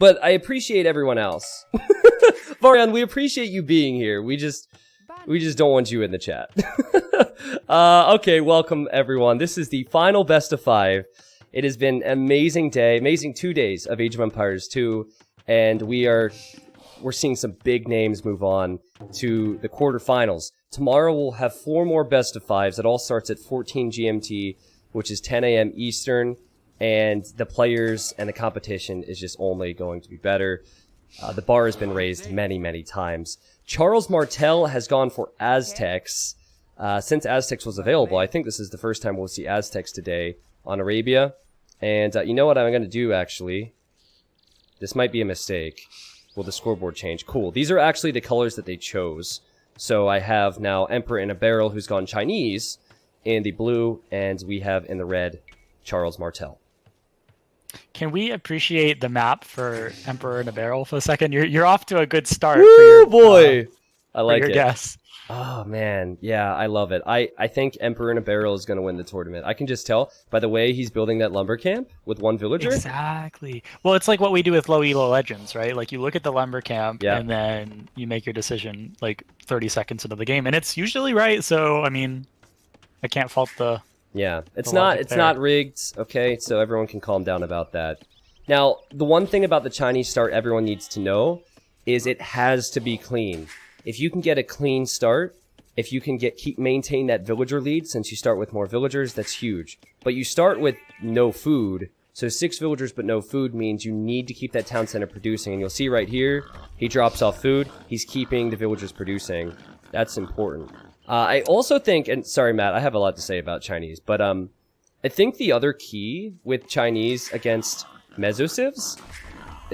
But I appreciate everyone else. Varian, we appreciate you being here. We just don't want you in the chat. Okay, welcome everyone. This is the final best of 5. It has been an amazing day, amazing 2 days of Age of Empires 2, and we're seeing some big names move on to the quarterfinals. Tomorrow we'll have 4 more best of 5s. It all starts at 14 GMT, which is 10 a.m. Eastern, and the players and the competition is just only going to be better. The bar has been raised many, many times. Charles Martel has gone for Aztecs. Since Aztecs was available, I think this is the first time we'll see Aztecs today on Arabia. And you know what I'm going to do, actually? This might be a mistake. Will the scoreboard change? Cool. These are actually the colors that they chose. So I have now Emperor in a Barrel, who's gone Chinese, in the blue, and we have in the red Charles Martel. Can we appreciate the map for Emperor in a Barrel for a second? You're off to a good start. Woo, for your, boy! I like your it. Guess. Oh, man. Yeah, I love it. I think Emperor in a Barrel is going to win the tournament. I can just tell by the way he's building that lumber camp with 1 villager. Exactly. Well, it's like what we do with low elo legends, right? Like you look at the lumber camp and then you make your decision like 30 seconds into the game, and it's usually right. So, I mean, I can't fault the... Yeah, it's not rigged, okay? So everyone can calm down about that. Now, the one thing about the Chinese start everyone needs to know is it has to be clean. If you can get a clean start, if you can maintain that villager lead, since you start with more villagers, that's huge. But you start with no food, so 6 villagers but no food means you need to keep that town center producing. And you'll see right here, he drops off food, he's keeping the villagers producing. That's important. I also think, and sorry Matt, I have a lot to say about Chinese, but I think the other key with Chinese against Mesosivs,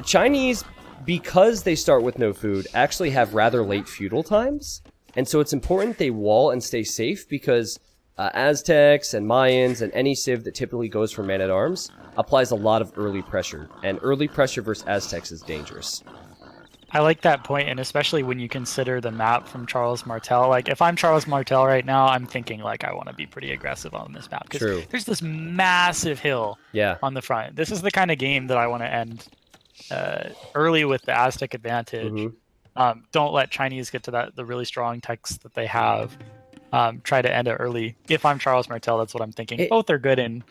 Chinese, because they start with no food, actually have rather late feudal times, and so it's important they wall and stay safe, because Aztecs and Mayans and any civ that typically goes for man-at-arms applies a lot of early pressure, and early pressure versus Aztecs is dangerous. I like that point, and especially when you consider the map from Charles Martel. Like, if I'm Charles Martel right now, I'm thinking, like, I want to be pretty aggressive on this map. Because there's this massive hill on the front. This is the kind of game that I want to end early with the Aztec advantage. Don't let Chinese get to the really strong techs that they have. Try to end it early. If I'm Charles Martel, that's what I'm thinking. Both are good in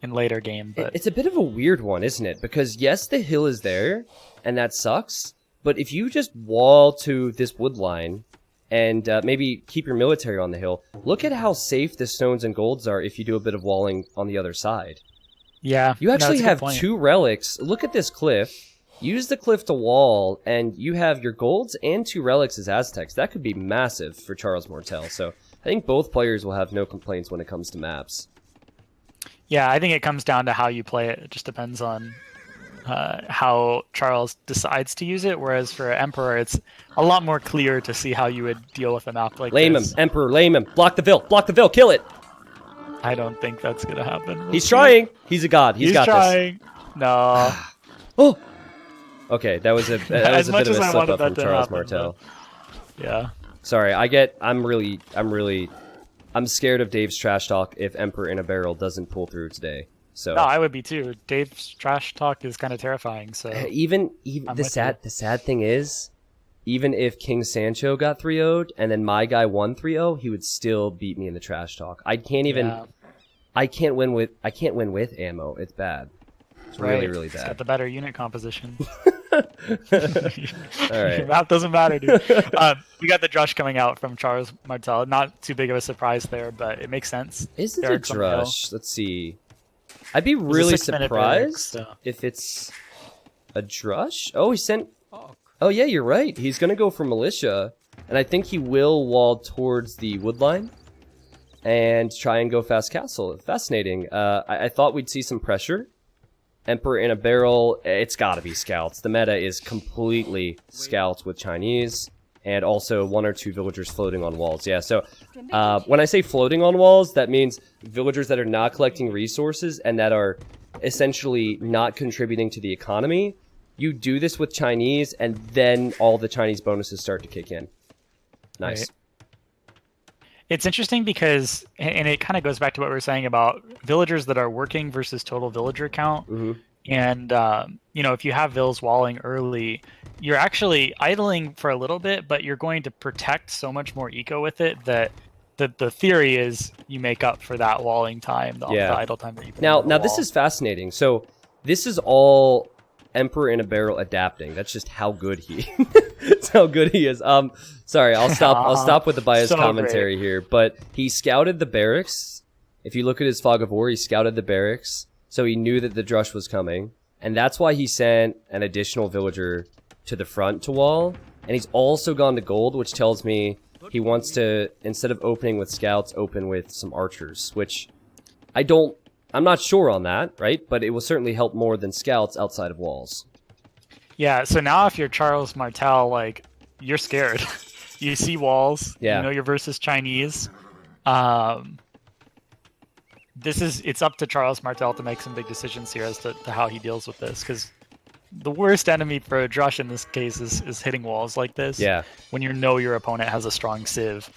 later game. But it's a bit of a weird one, isn't it? Because, yes, the hill is there, and that sucks. But if you just wall to this wood line and maybe keep your military on the hill, look at how safe the stones and golds are if you do a bit of walling on the other side. Yeah. You actually have 2 relics. Look at this cliff. Use the cliff to wall, and you have your golds and 2 relics as Aztecs. That could be massive for Charles Martel. So I think both players will have no complaints when it comes to maps. Yeah, I think it comes down to how you play it. It just depends on... how Charles decides to use it, whereas for Emperor, it's a lot more clear to see how you would deal with a map like lame this. Him, Emperor, lame him. Block the Vil, kill it! I don't think that's gonna happen. He's trying! He's a god, he's got trying. This. No. Oh! Okay, that was a bit of a slip up from Charles happen, Martel. Yeah. Sorry, I'm scared of Dave's trash talk if Emperor in a Barrel doesn't pull through today. So no, I would be too. Dave's trash talk is kind of terrifying. So even the sad thing is, even if King Sancho got 3-0'd and then my guy won 3-0, he would still beat me in the trash talk. I can't win with ammo. It's bad. It's really bad. It's got the better unit composition. All right. Your map doesn't matter, dude. We got the drush coming out from Charles Martel. Not too big of a surprise there, but it makes sense. Is it a drush? Let's see. I'd be really surprised if it's a drush. Oh, he sent... Oh, yeah, you're right. He's going to go for militia, and I think he will wall towards the wood line and try and go fast castle. Fascinating. I thought we'd see some pressure. Emperor in a Barrel, it's got to be scouts. The meta is completely scouts with Chinese, and also 1 or 2 villagers floating on walls. Yeah, so when I say floating on walls, that means villagers that are not collecting resources and that are essentially not contributing to the economy. You do this with Chinese, and then all the Chinese bonuses start to kick in. Nice. Right. It's interesting because, and it kind of goes back to what we were saying about villagers that are working versus total villager count. And you know, if you have Vils walling early, you're actually idling for a little bit, but you're going to protect so much more eco with it that the theory is you make up for that walling time, the idle time that you put now this is fascinating. So this is all Emperor in a Barrel adapting. That's just how good he that's how good he is. Sorry, I'll stop with the biased commentary here, but he scouted the barracks. If you look at his Fog of War, he scouted the barracks, so he knew that the Drush was coming, and that's why he sent an additional villager to the front to wall. And he's also gone to gold, which tells me he wants to, instead of opening with scouts, open with some archers, which I'm not sure on that, right? But it will certainly help more than scouts outside of walls. Yeah, so now if you're Charles Martel, like, you're scared. You see walls, you know you're versus Chinese. It's up to Charles Martel to make some big decisions here as to how he deals with this, because the worst enemy for a Drush in this case is hitting walls like this. Yeah. When you know your opponent has a strong civ.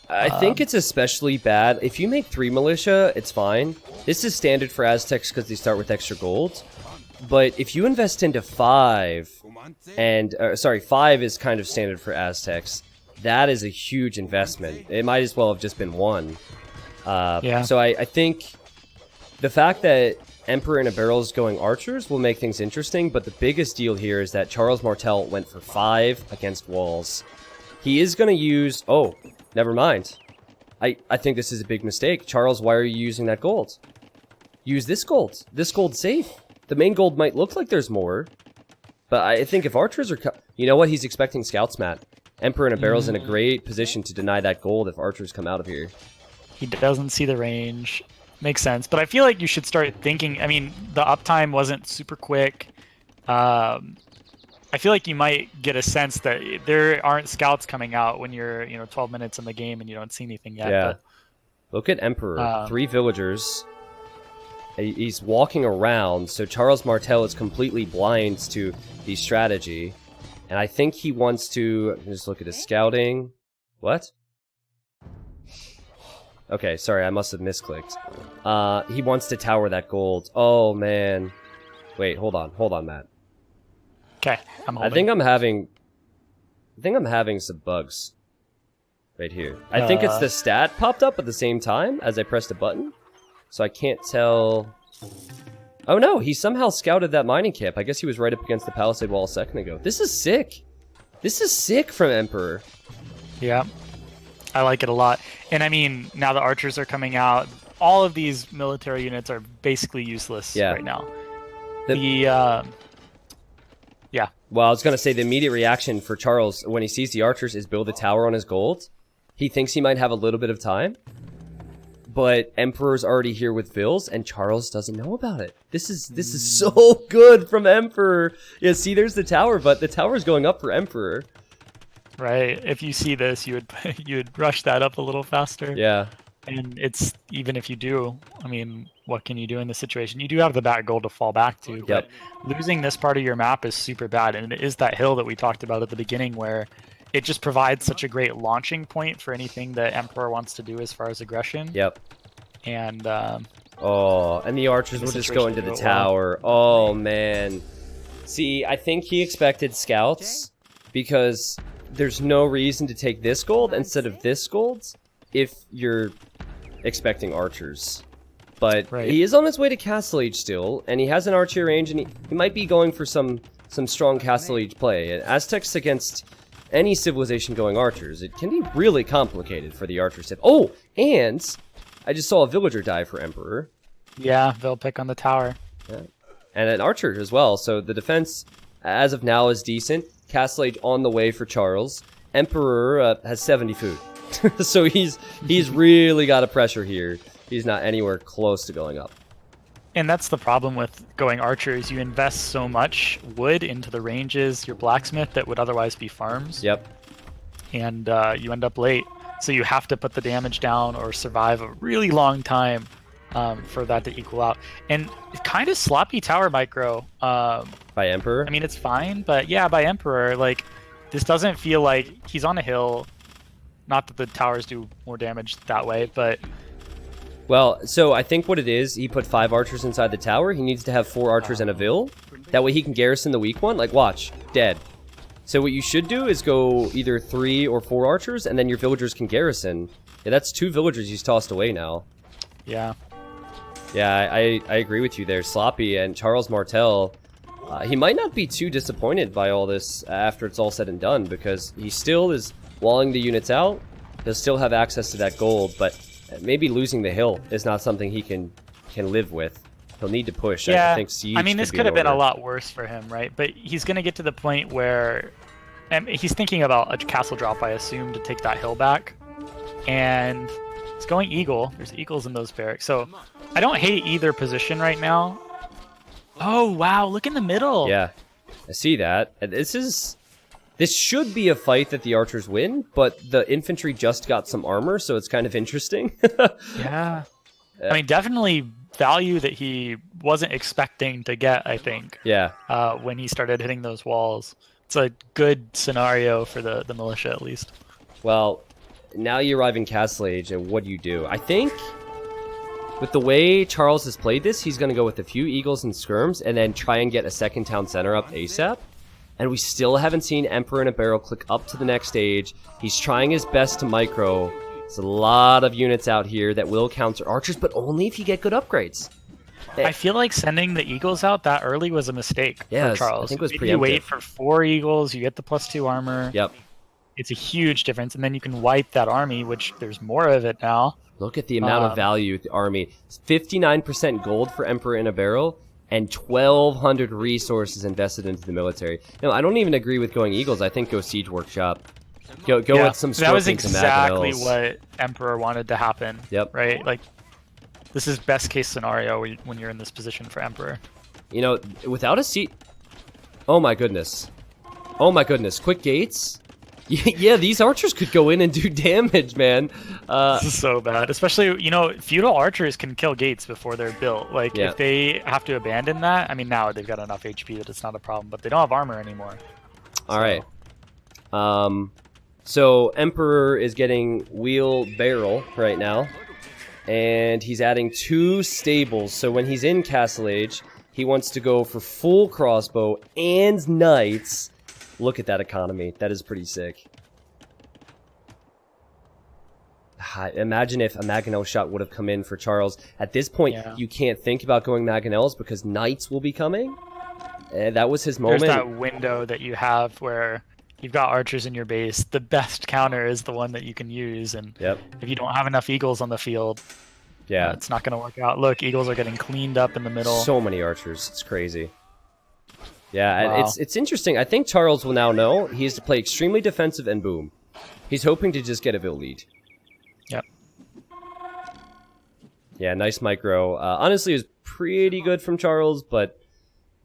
I think it's especially bad. If you make 3 militia, it's fine. This is standard for Aztecs because they start with extra gold. But if you invest into 5, and 5 is kind of standard for Aztecs, that is a huge investment. It might as well have just been 1. So I think the fact that Emperor in a Barrel is going archers will make things interesting, but the biggest deal here is that Charles Martel went for 5 against walls. He is going to use... Oh, never mind. I think this is a big mistake. Charles, why are you using that gold? Use this gold. This gold's safe. The main gold might look like there's more, but I think if archers are... You know what? He's expecting scouts, Matt. Emperor in a Barrel's in a great position to deny that gold if archers come out of here. He doesn't see the range. Makes sense. But I feel like you should start thinking... I mean, the uptime wasn't super quick. I feel like you might get a sense that there aren't scouts coming out when you're, 12 minutes in the game and you don't see anything yet. Yeah. But... Look at Emperor. 3 villagers. He's walking around, so Charles Martel is completely blind to the strategy. And I think he wants to... Just look at his scouting. What? Okay, sorry, I must have misclicked. He wants to tower that gold. Oh, man. Wait, hold on, Matt. Okay, I'm holding. I think I'm having some bugs. Right here. I think it's the stat popped up at the same time as I pressed a button. So I can't tell... Oh no, he somehow scouted that mining camp. I guess he was right up against the palisade wall a second ago. This is sick. This is sick from Emperor. Yeah. I like it a lot. And I mean, now the archers are coming out. All of these military units are basically useless right now. Yeah. Well, I was going to say the immediate reaction for Charles when he sees the archers is build a tower on his gold. He thinks he might have a little bit of time. But Emperor's already here with Vils, and Charles doesn't know about it. This is so good from Emperor. Yeah, see, there's the tower, but the tower's going up for Emperor. Right. If you see this, you would rush that up a little faster. Yeah. And it's, even if you do, I mean, what can you do in this situation? You do have the back goal to fall back to, but losing this part of your map is super bad. And it is that hill that we talked about at the beginning where it just provides such a great launching point for anything that Emperor wants to do as far as aggression. Yep. And and the archers will just go into the tower. Oh man. See, I think he expected scouts because there's no reason to take this gold instead of this gold if you're expecting archers. But he is on his way to Castle Age still, and he has an archer range, and he might be going for some strong Castle Age play. And Aztecs against any civilization going archers, it can be really complicated for the archer civ. Oh, and I just saw a villager die for Emperor. Yeah, they'll pick on the tower. Yeah. And an archer as well, so the defense as of now is decent. Castle Age on the way for Charles. Emperor has 70 food. So he's really got a pressure here. He's not anywhere close to going up. And that's the problem with going archers. You invest so much wood into the ranges, your blacksmith, that would otherwise be farms. Yep. And you end up late. So you have to put the damage down or survive a really long time for that to equal out. And kind of sloppy tower micro. By Emperor? I mean, it's fine, but yeah, by Emperor, like, this doesn't feel like he's on a hill. Not that the towers do more damage that way, but Well, so I think what it is, he put 5 archers inside the tower. He needs to have 4 archers and a Vil. That way he can garrison the weak one. Like, watch. Dead. So what you should do is go either 3 or 4 archers, and then your villagers can garrison. Yeah, that's 2 villagers he's tossed away now. Yeah. Yeah, I agree with you there. Sloppy and Charles Martel, he might not be too disappointed by all this after it's all said and done, because he still is walling the units out. He'll still have access to that gold, but maybe losing the hill is not something he can live with. He'll need to push. Yeah, I think siege I mean, this could have been a lot worse for him, right? But he's going to get to the point where he's thinking about a castle drop, I assume, to take that hill back. And it's going eagle. There's eagles in those barracks. So I don't hate either position right now. Oh, wow. Look in the middle. Yeah, I see that. This should be a fight that the archers win, but the infantry just got some armor, so it's kind of interesting. Yeah. I mean, definitely value that he wasn't expecting to get, I think. Yeah. When he started hitting those walls. It's a good scenario for the militia, at least. Well, now you arrive in Castle Age, and what do you do? I think with the way Charles has played this, he's going to go with a few eagles and skirms, and then try and get a second town center up ASAP. And we still haven't seen Emperor in a Barrel click up to the next stage. He's trying his best to micro. There's a lot of units out here that will counter archers, but only if you get good upgrades. I feel like sending the eagles out that early was a mistake for Charles. I think it was preemptive. You wait for 4 eagles, you get the +2 armor. Yep. It's a huge difference, and then you can wipe that army, which there's more of it now. Look at the amount of value with the army. 59% gold for Emperor in a Barrel, and 1,200 resources invested into the military. No, I don't even agree with going eagles. I think go Siege Workshop. Go with some that was Scorpions and exactly Maganels. what Emperor wanted to happen. Yep. Right? Like, this is best case scenario when you're in this position for Emperor. You know, without a seat... Oh my goodness. Oh my goodness. Quick gates? Yeah, these archers could go in and do damage, man. This is so bad. Especially, you know, feudal archers can kill gates before they're built. Like, if they have to abandon that, I mean, now they've got enough HP that it's not a problem, but they don't have armor anymore. Alright. So, Emperor is getting wheel barrel right now. And he's adding 2 stables. So when he's in Castle Age, he wants to go for full crossbow and knights. Look at that economy. That is pretty sick. Imagine if a Maganel shot would have come in for Charles. At this point, you can't think about going Maganels because knights will be coming. That was his moment. There's that window that you have where you've got archers in your base. The best counter is the one that you can use. And if you don't have enough eagles on the field, it's not going to work out. Look, eagles are getting cleaned up in the middle. So many archers. It's crazy. Yeah, wow. It's interesting. I think Charles will now know he has to play extremely defensive and boom. He's hoping to just get a Vil lead. Yep. Yeah, nice micro. Honestly, it was pretty good from Charles, but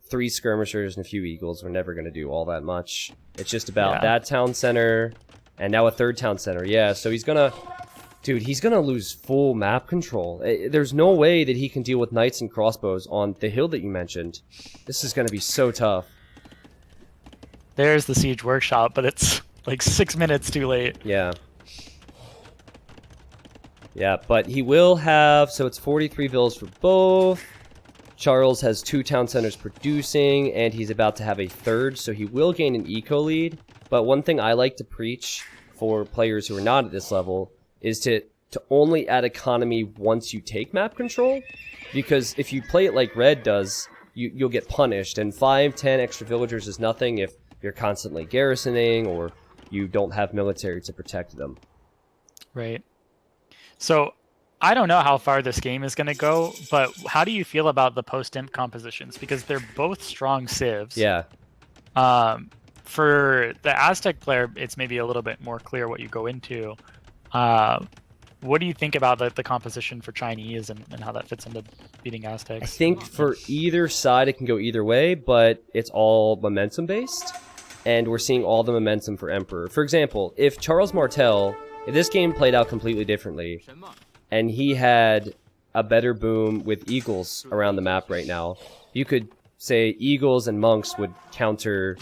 3 skirmishers and a few eagles were never going to do all that much. It's just about that town center, and now a 3rd town center. Yeah, so he's going to... Dude, he's going to lose full map control. There's no way that he can deal with knights and crossbows on the hill that you mentioned. This is going to be so tough. There's the Siege Workshop, but it's like 6 minutes too late. Yeah. Yeah, but he will have... So it's 43 Vils for both. Charles has 2 town centers producing, and he's about to have a 3rd, so he will gain an eco lead. But one thing I like to preach for players who are not at this level is to only add economy once you take map control, because if you play it like Red does, you'll get punished, and 5-10 extra villagers is nothing if you're constantly garrisoning or you don't have military to protect them. Right. So, I don't know how far this game is going to go, but how do you feel about the post-imp compositions? Because they're both strong civs. Yeah. For the Aztec player, it's maybe a little bit more clear what you go into. What do you think about the composition for Chinese and how that fits into beating Aztecs? I think for either side, it can go either way, but it's all momentum-based, and we're seeing all the momentum for Emperor. For example, if Charles Martel, if this game played out completely differently, and he had a better boom with eagles around the map right now, you could say eagles and monks would counter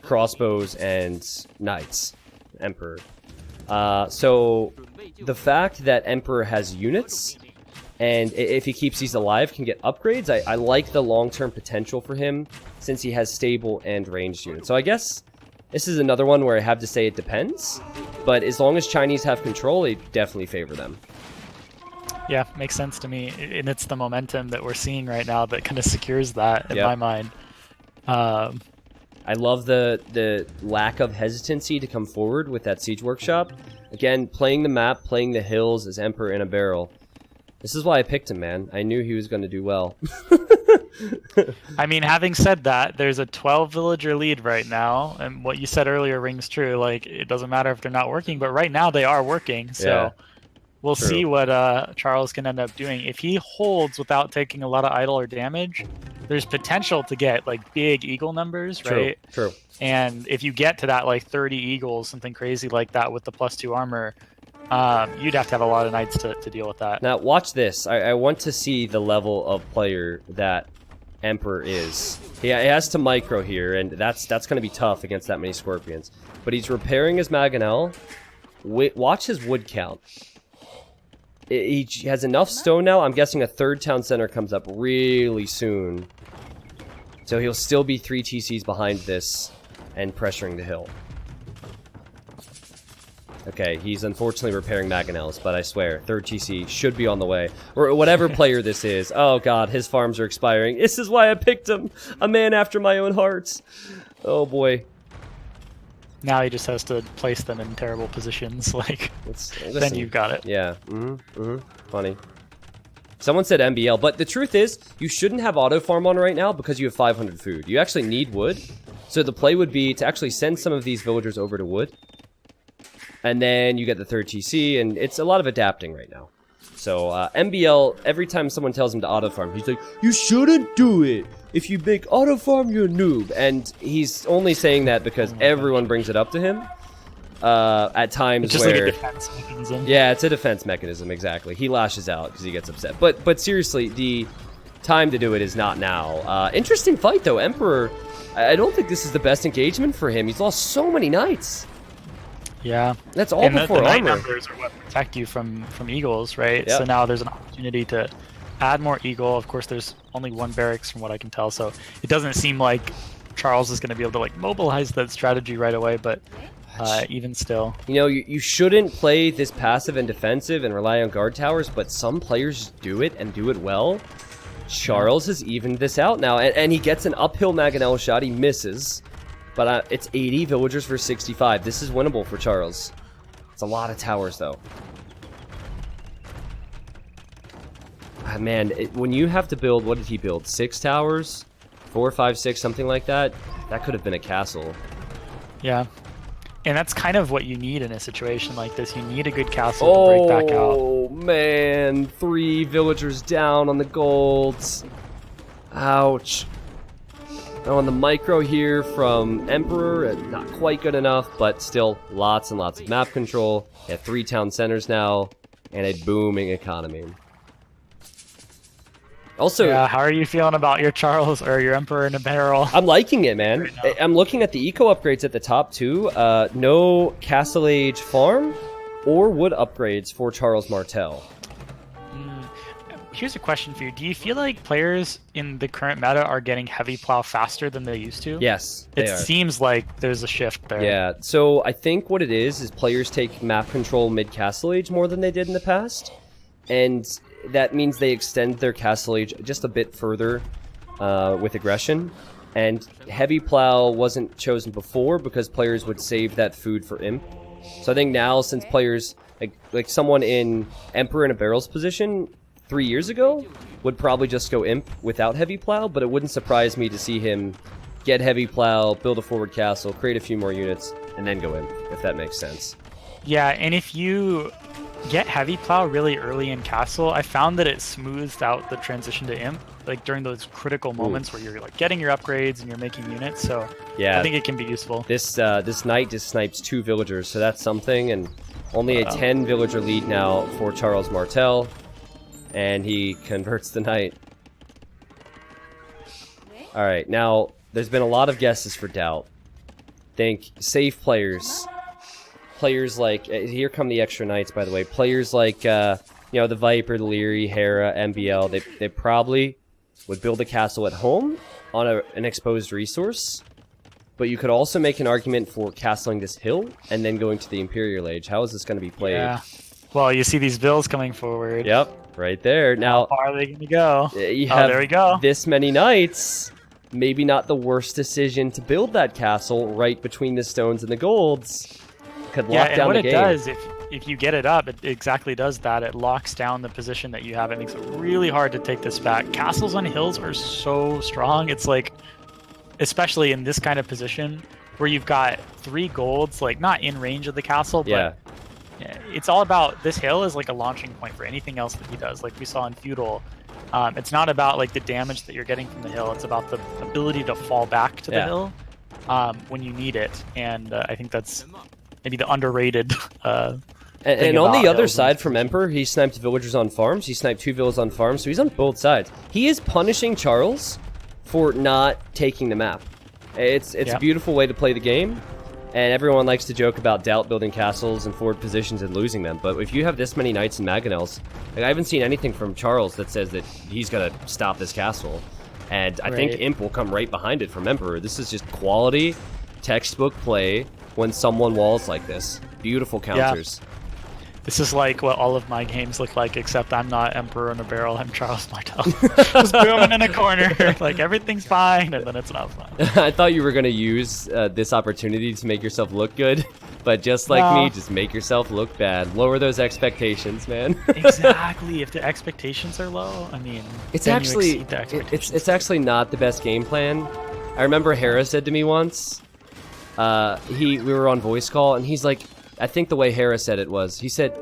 crossbows and knights, Emperor. So the fact that Emperor has units And if he keeps these alive, can get upgrades. I like the long-term potential for him since he has stable and ranged units. So I guess this is another one where I have to say it depends. But as long as Chinese have control, I definitely favor them. Yeah, makes sense to me. And it's the momentum that we're seeing right now that kind of secures that in my mind. I love the lack of hesitancy to come forward with that siege workshop. Again, playing the map, playing the hills as Emperor in a barrel. This is why I picked him, man. I knew he was going to do well. I mean, having said that, there's a 12 villager lead right now, and what you said earlier rings true. Like, it doesn't matter if they're not working, but right now they are working, so we'll see what Charles can end up doing. If he holds without taking a lot of idle or damage, there's potential to get, like, big eagle numbers, right? True. And if you get to that, like, 30 eagles, something crazy like that with the +2 armor, you'd have to have a lot of knights to deal with that. Now, watch this. I want to see the level of player that Emperor is. He has to micro here, and that's going to be tough against that many scorpions. But he's repairing his mangonel. Watch his wood count. He has enough stone now. I'm guessing a third town center comes up really soon. So he'll still be 3 TCs behind this and pressuring the hill. Okay, he's unfortunately repairing mangonels, but I swear, third TC should be on the way. Or whatever player this is. Oh god, his farms are expiring. This is why I picked him. A man after my own heart. Oh boy. Now he just has to place them in terrible positions, like, then you've got it. Yeah, funny. Someone said MBL, but the truth is, you shouldn't have auto farm on right now because you have 500 food. You actually need wood. So the play would be to actually send some of these villagers over to wood. And then you get the third TC, and it's a lot of adapting right now. So, MBL, every time someone tells him to auto-farm, he's like, you shouldn't do it! If you make auto-farm, you're a noob. And he's only saying that because everyone brings it up to him. At times it's just where... like a defense mechanism. Yeah, it's a defense mechanism, exactly. He lashes out because he gets upset. But seriously, the time to do it is not now. Interesting fight, though. Emperor, I don't think this is the best engagement for him. He's lost so many knights. Yeah, that's all before the knight armor. numbers are what protect you from eagles, right? Yep. So now there's an opportunity to add more eagle. Of course, there's only one barracks from what I can tell, so it doesn't seem like Charles is going to be able to like mobilize that strategy right away. But even still, you know, you shouldn't play this passive and defensive and rely on guard towers, but some players do it and do it well. Charles has evened this out now, and he gets an uphill mangonel shot. He misses. But it's 80 villagers for 65. This is winnable for Charles. It's a lot of towers, though. Man, when you have to build, what did he build? 6 towers? 4, 5, 6, something like that? That could have been a castle. Yeah. And that's kind of what you need in a situation like this. You need a good castle to break back out. Oh, man. 3 villagers down on the golds. Ouch. On the micro here from Emperor, not quite good enough, but still lots and lots of map control. You have 3 town centers now, and a booming economy. Also, yeah, how are you feeling about your Charles or your Emperor in a barrel? I'm liking it, man. Right, I'm looking at the eco upgrades at the top too. No Castle Age farm or wood upgrades for Charles Martel. Here's a question for you. Do you feel like players in the current meta are getting heavy plow faster than they used to? Yes, they are. Seems like there's a shift there. Yeah, so I think what it is players take map control mid-Castle Age more than they did in the past. And that means they extend their Castle Age just a bit further with aggression. And heavy plow wasn't chosen before because players would save that food for imp. So I think now, since players, like someone in Emperor in a barrel's position 3 years ago would probably just go imp without heavy plow, but it wouldn't surprise me to see him get heavy plow, build a forward castle, create a few more units, and then go imp, if that makes sense. Yeah, and if you get heavy plow really early in castle, I found that it smooths out the transition to imp, like during those critical moments where you're like getting your upgrades and you're making units. So yeah, I think it can be useful. This knight just snipes 2 villagers, so that's something, and only a 10 villager lead now for Charles Martel. And he converts the knight. Alright, now, there's been a lot of guesses for doubt. Think safe players. Players like... here come the extra knights, by the way. Players like, you know, the Viper, the Leary, Hera, MBL, they probably would build a castle at home on an exposed resource. But you could also make an argument for castling this hill and then going to the Imperial Age. How is this going to be played? Yeah. Well, you see these vills coming forward. Yep, right there. Now, how far are they going to go? You have there we go. This many knights. Maybe not the worst decision to build that castle right between the stones and the golds. Could lock down the game. Yeah, and what it does, if you get it up, it exactly does that. It locks down the position that you have. It makes it really hard to take this back. Castles on hills are so strong. It's like, especially in this kind of position, where you've got 3 golds, like not in range of the castle, but it's all about, this hill is like a launching point for anything else that he does. Like we saw in Feudal, it's not about like the damage that you're getting from the hill. It's about the ability to fall back to the hill when you need it. And I think that's maybe the underrated and on the other side from Emperor, he sniped villagers on farms. He sniped 2 villas on farms, so he's on both sides. He is punishing Charles for not taking the map. It's a beautiful way to play the game. And everyone likes to joke about Doubt building castles and forward positions and losing them. But if you have this many knights and mangonels, like I haven't seen anything from Charles that says that he's going to stop this castle. And I think Imp will come right behind it from Emperor. This is just quality textbook play when someone walls like this. Beautiful counters. Yeah. This is like what all of my games look like, except I'm not Emperor in a barrel, I'm Charles Martel. Just booming in a corner, like everything's fine, and then it's not fine. I thought you were going to use this opportunity to make yourself look good, but just like me, just make yourself look bad. Lower those expectations, man. Exactly. If the expectations are low, I mean, it's actually it's actually not the best game plan. I remember Hera said to me once, we were on voice call, and he's like, I think the way Hera said it was, he said,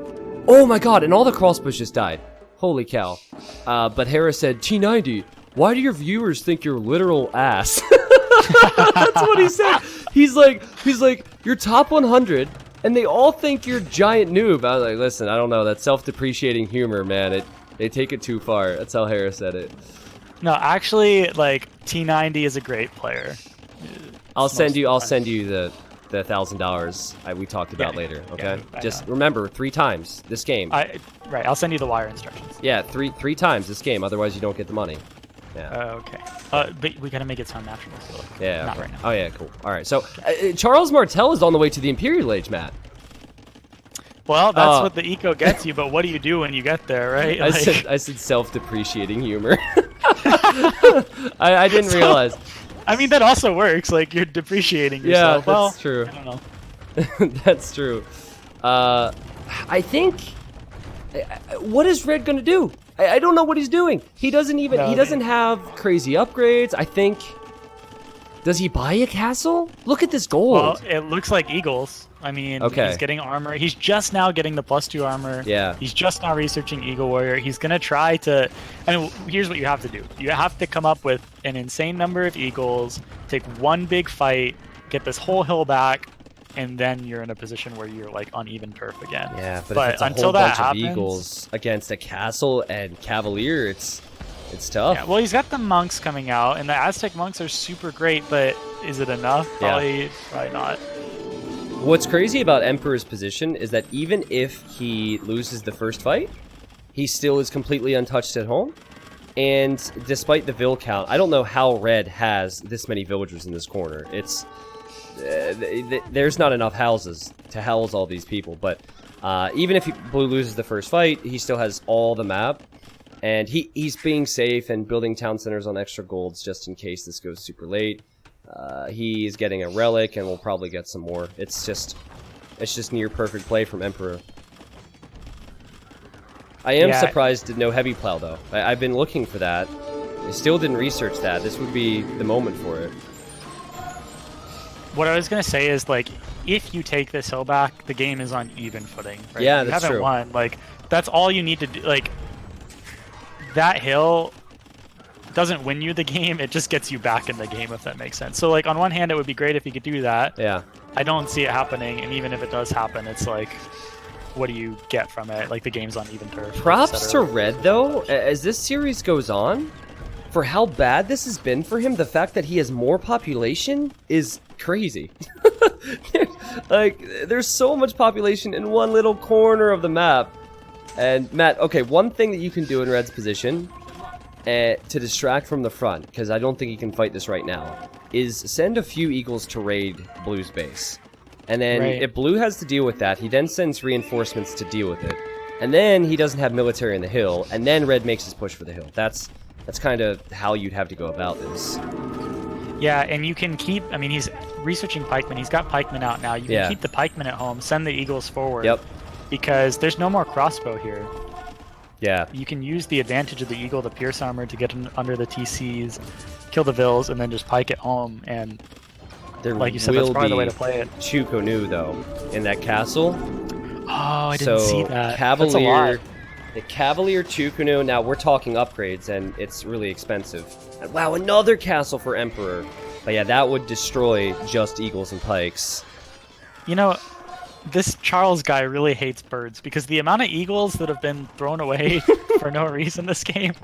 "Oh my god," and all the crossbows just died. Holy cow. But Hera said, "T90, why do your viewers think you're literal ass?" That's what he said. He's like, you're top 100, and they all think you're giant noob. I was like, listen, I don't know, that's self-depreciating humor, man. They take it too far. That's how Hera said it. No, actually, like, T90 is a great player. I'll send you the $1,000 we talked about later, okay? Just remember, 3 times this game. Right, I'll send you the wire instructions. Yeah, three times this game, otherwise you don't get the money. Yeah. Okay. But we gotta make it sound natural. So not right now. Oh yeah, cool. All right, so Charles Martel is on the way to the Imperial Age, Matt. Well, that's what the eco gets you, but what do you do when you get there, right? I said self-depreciating humor. I didn't realize. I mean, that also works. Like, you're depreciating yourself. Yeah, that's true. I don't know. That's true. I think... What is Red going to do? I don't know what he's doing. He doesn't even... he doesn't have crazy upgrades. I think... Does he buy a castle? Look at this gold. Well, it looks like Eagles. I mean, he's getting armor. He's just now getting the +2 armor. Yeah. He's just now researching Eagle Warrior. He's going to try to... And here's what you have to do. You have to come up with an insane number of Eagles, take one big fight, get this whole hill back, and then you're in a position where you're like on even turf again. Yeah, but if it's a whole bunch of Eagles against a castle and Cavalier, it's tough. Yeah, well, he's got the monks coming out, and the Aztec monks are super great, but is it enough? Probably not. What's crazy about Emperor's position is that even if he loses the first fight, he still is completely untouched at home. And despite the vill count, I don't know how Red has this many villagers in this corner. It's there's not enough houses to house all these people. But even if Blue loses the first fight, he still has all the map. And he's being safe and building town centers on extra golds just in case this goes super late. He's getting a relic, and we'll probably get some more. It's just near perfect play from Emperor. I am surprised at no heavy plow, though. I've been looking for that. I still didn't research that. This would be the moment for it. What I was going to say is, like, if you take this hill back, the game is on even footing. Right? Yeah, that's true. You haven't won. Like, that's all you need to do. Like, that hill doesn't win you the game. It just gets you back in the game, if that makes sense. So, like, on one hand, it would be great if you could do that. Yeah. I don't see it happening, and even if it does happen, it's like, what do you get from it? Like, the game's on even turf. Props to Red, though, as this series goes on, for how bad this has been for him, the fact that he has more population is crazy. Like, there's so much population in one little corner of the map, And Matt, okay, one thing that you can do in Red's position to distract from the front, because I don't think he can fight this right now, is send a few Eagles to raid Blue's base. And then if Blue has to deal with that, he then sends reinforcements to deal with it. And then he doesn't have military in the hill, and then Red makes his push for the hill. That's kind of how you'd have to go about this. Yeah, and you can keep, I mean, he's researching pikemen. He's got pikemen out now. You can keep the pikemen at home, send the Eagles forward. Yep. Because there's no more crossbow here. Yeah. You can use the advantage of the Eagle, the Pierce Armor, to get under the TCs, kill the Vills, and then just pike it home. And like you said, that's probably the way to play it. Chukonu, though, in that castle. Oh, I didn't see that. Cavalier, the Cavalier Chukonu. Now we're talking upgrades, and it's really expensive. And wow, another castle for Emperor. But yeah, that would destroy just Eagles and Pikes. You know, this Charles guy really hates birds, because the amount of Eagles that have been thrown away for no reason this game.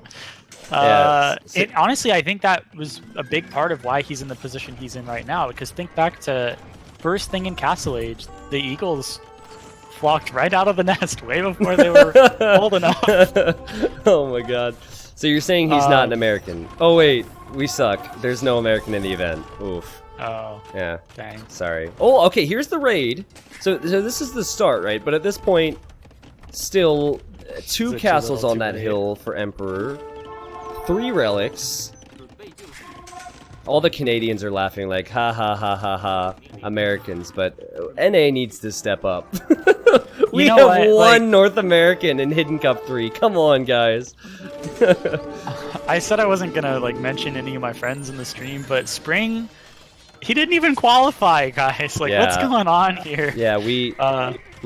Honestly, I think that was a big part of why he's in the position he's in right now. Because think back to first thing in Castle Age, the Eagles flocked right out of the nest way before they were old enough. Oh my god. So you're saying he's not an American? Oh wait, we suck. There's no American in the event. Oof. Oh. Yeah. Dang. Sorry. Oh, okay, here's the raid. So this is the start, right? But at this point, still two castles on that hill for Emperor. 3 relics. All the Canadians are laughing like, ha ha ha ha ha, Americans, but NA needs to step up. We have one North American in Hidden Cup 3. Come on, guys. I said I wasn't gonna mention any of my friends in the stream, but Spring, he didn't even qualify, guys. What's going on here? Yeah, we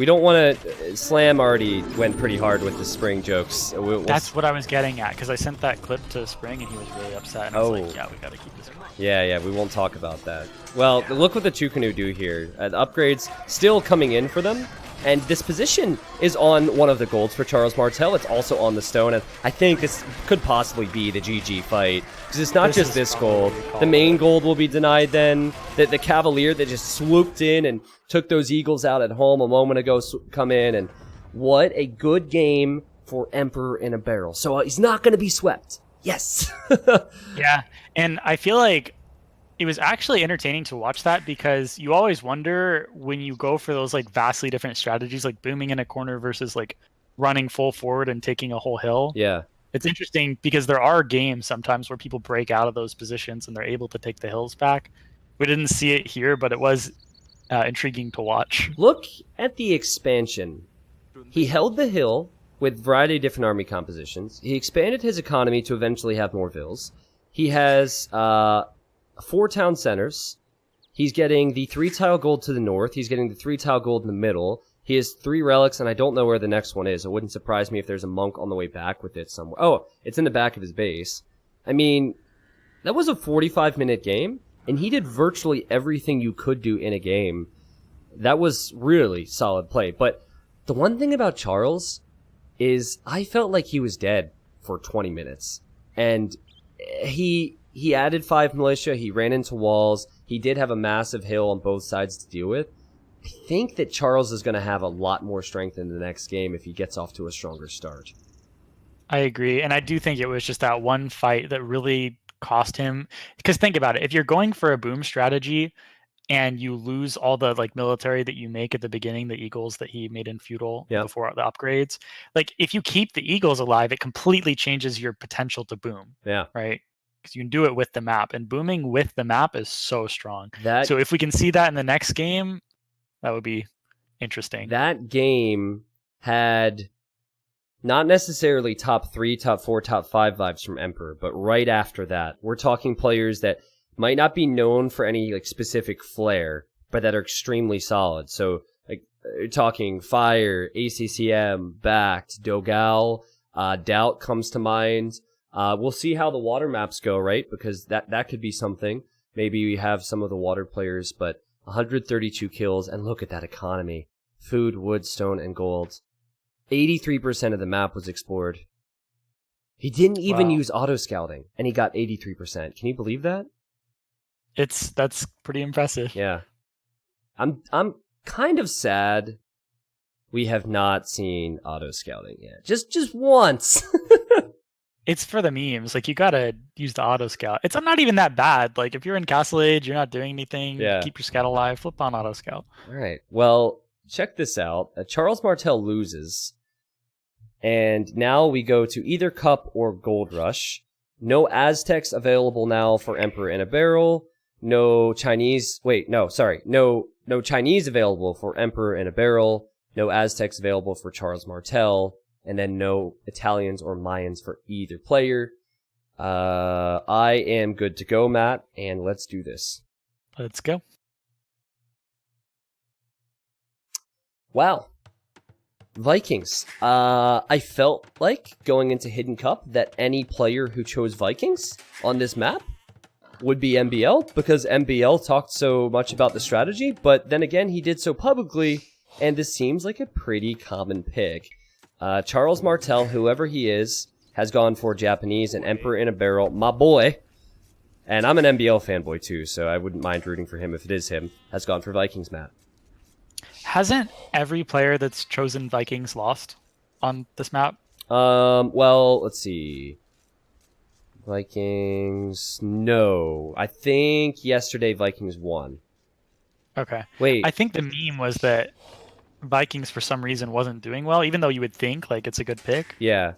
don't want to. Slam already went pretty hard with the Spring jokes. That's what I was getting at, because I sent that clip to Spring and he was really upset. And I was like, yeah, we gotta keep this going. Yeah, we won't talk about that. Well, look what the Chukonu do here. The upgrades still coming in for them. And this position is on one of the golds for Charles Martel. It's also on the stone, and I think this could possibly be the GG fight. Because it's not just this gold. The main gold will be denied then. The Cavalier that just swooped in and took those Eagles out at home a moment ago come in. And what a good game for Emperor in a barrel. So he's not going to be swept. Yes. Yeah, and I feel like it was actually entertaining to watch that, because you always wonder when you go for those vastly different strategies, like booming in a corner versus running full forward and taking a whole hill. Yeah. It's interesting because there are games sometimes where people break out of those positions and they're able to take the hills back. We didn't see it here, but it was intriguing to watch. Look at the expansion. He held the hill with a variety of different army compositions. He expanded his economy to eventually have more vills. He has 4 town centers. He's getting the 3-tile gold to the north. He's getting the 3-tile gold in the middle. He has 3 relics, and I don't know where the next one is. It wouldn't surprise me if there's a monk on the way back with it somewhere. Oh, it's in the back of his base. I mean, that was a 45-minute game, and he did virtually everything you could do in a game. That was really solid play. But the one thing about Charles is I felt like he was dead for 20 minutes. And he added 5 militia, he ran into walls, he did have a massive hill on both sides to deal with. I think that Charles is going to have a lot more strength in the next game if he gets off to a stronger start. I agree, and I do think it was just that one fight that really cost him. Because think about it, if you're going for a boom strategy and you lose all the military that you make at the beginning, the Eagles that he made in feudal before the upgrades, if you keep the Eagles alive, it completely changes your potential to boom. Yeah. Right? Because you can do it with the map, and booming with the map is so strong. So if we can see that in the next game, that would be interesting. That game had not necessarily top 3, top 4, top 5 vibes from Emperor, but right after that, we're talking players that might not be known for any specific flair, but that are extremely solid. So you're talking Fire, ACCM, Backed, Dogal, Doubt comes to mind. We'll see how the water maps go, right? Because that could be something. Maybe we have some of the water players, but 132 kills, and look at that economy. Food, wood, stone, and gold. 83% of the map was explored. He didn't even use auto-scouting, and he got 83%. Can you believe that? That's pretty impressive. Yeah. I'm kind of sad We have not seen auto scouting yet. Just once. It's for the memes. Like, you gotta use the auto scout. It's not even that bad. Like, if you're in Castle Age, you're not doing anything. Yeah. Keep your scout alive. Flip on auto scout. All right. Well, check this out. Charles Martel loses, and now we go to either Cup or Gold Rush. No Aztecs available now for Emperor in a Barrel. No Chinese. Wait, no, sorry. No Chinese available for Emperor in a Barrel. No Aztecs available for Charles Martel. And then no Italians or Mayans for either player. I am good to go, Matt, and let's do this. Let's go. Wow. Vikings. I felt like going into Hidden Cup that any player who chose Vikings on this map would be MBL, because MBL talked so much about the strategy, but then again, he did so publicly, and this seems like a pretty common pick. Charles Martel, whoever he is, has gone for Japanese and Emperor in a Barrel, my boy. And I'm an MBL fanboy too, so I wouldn't mind rooting for him if it is him. Has gone for Vikings, Matt. Hasn't every player that's chosen Vikings lost on this map? Well, let's see. Vikings, no. I think yesterday Vikings won. Okay. Wait. I think the meme was that Vikings for some reason wasn't doing well, even though you would think like it's a good pick. Yeah.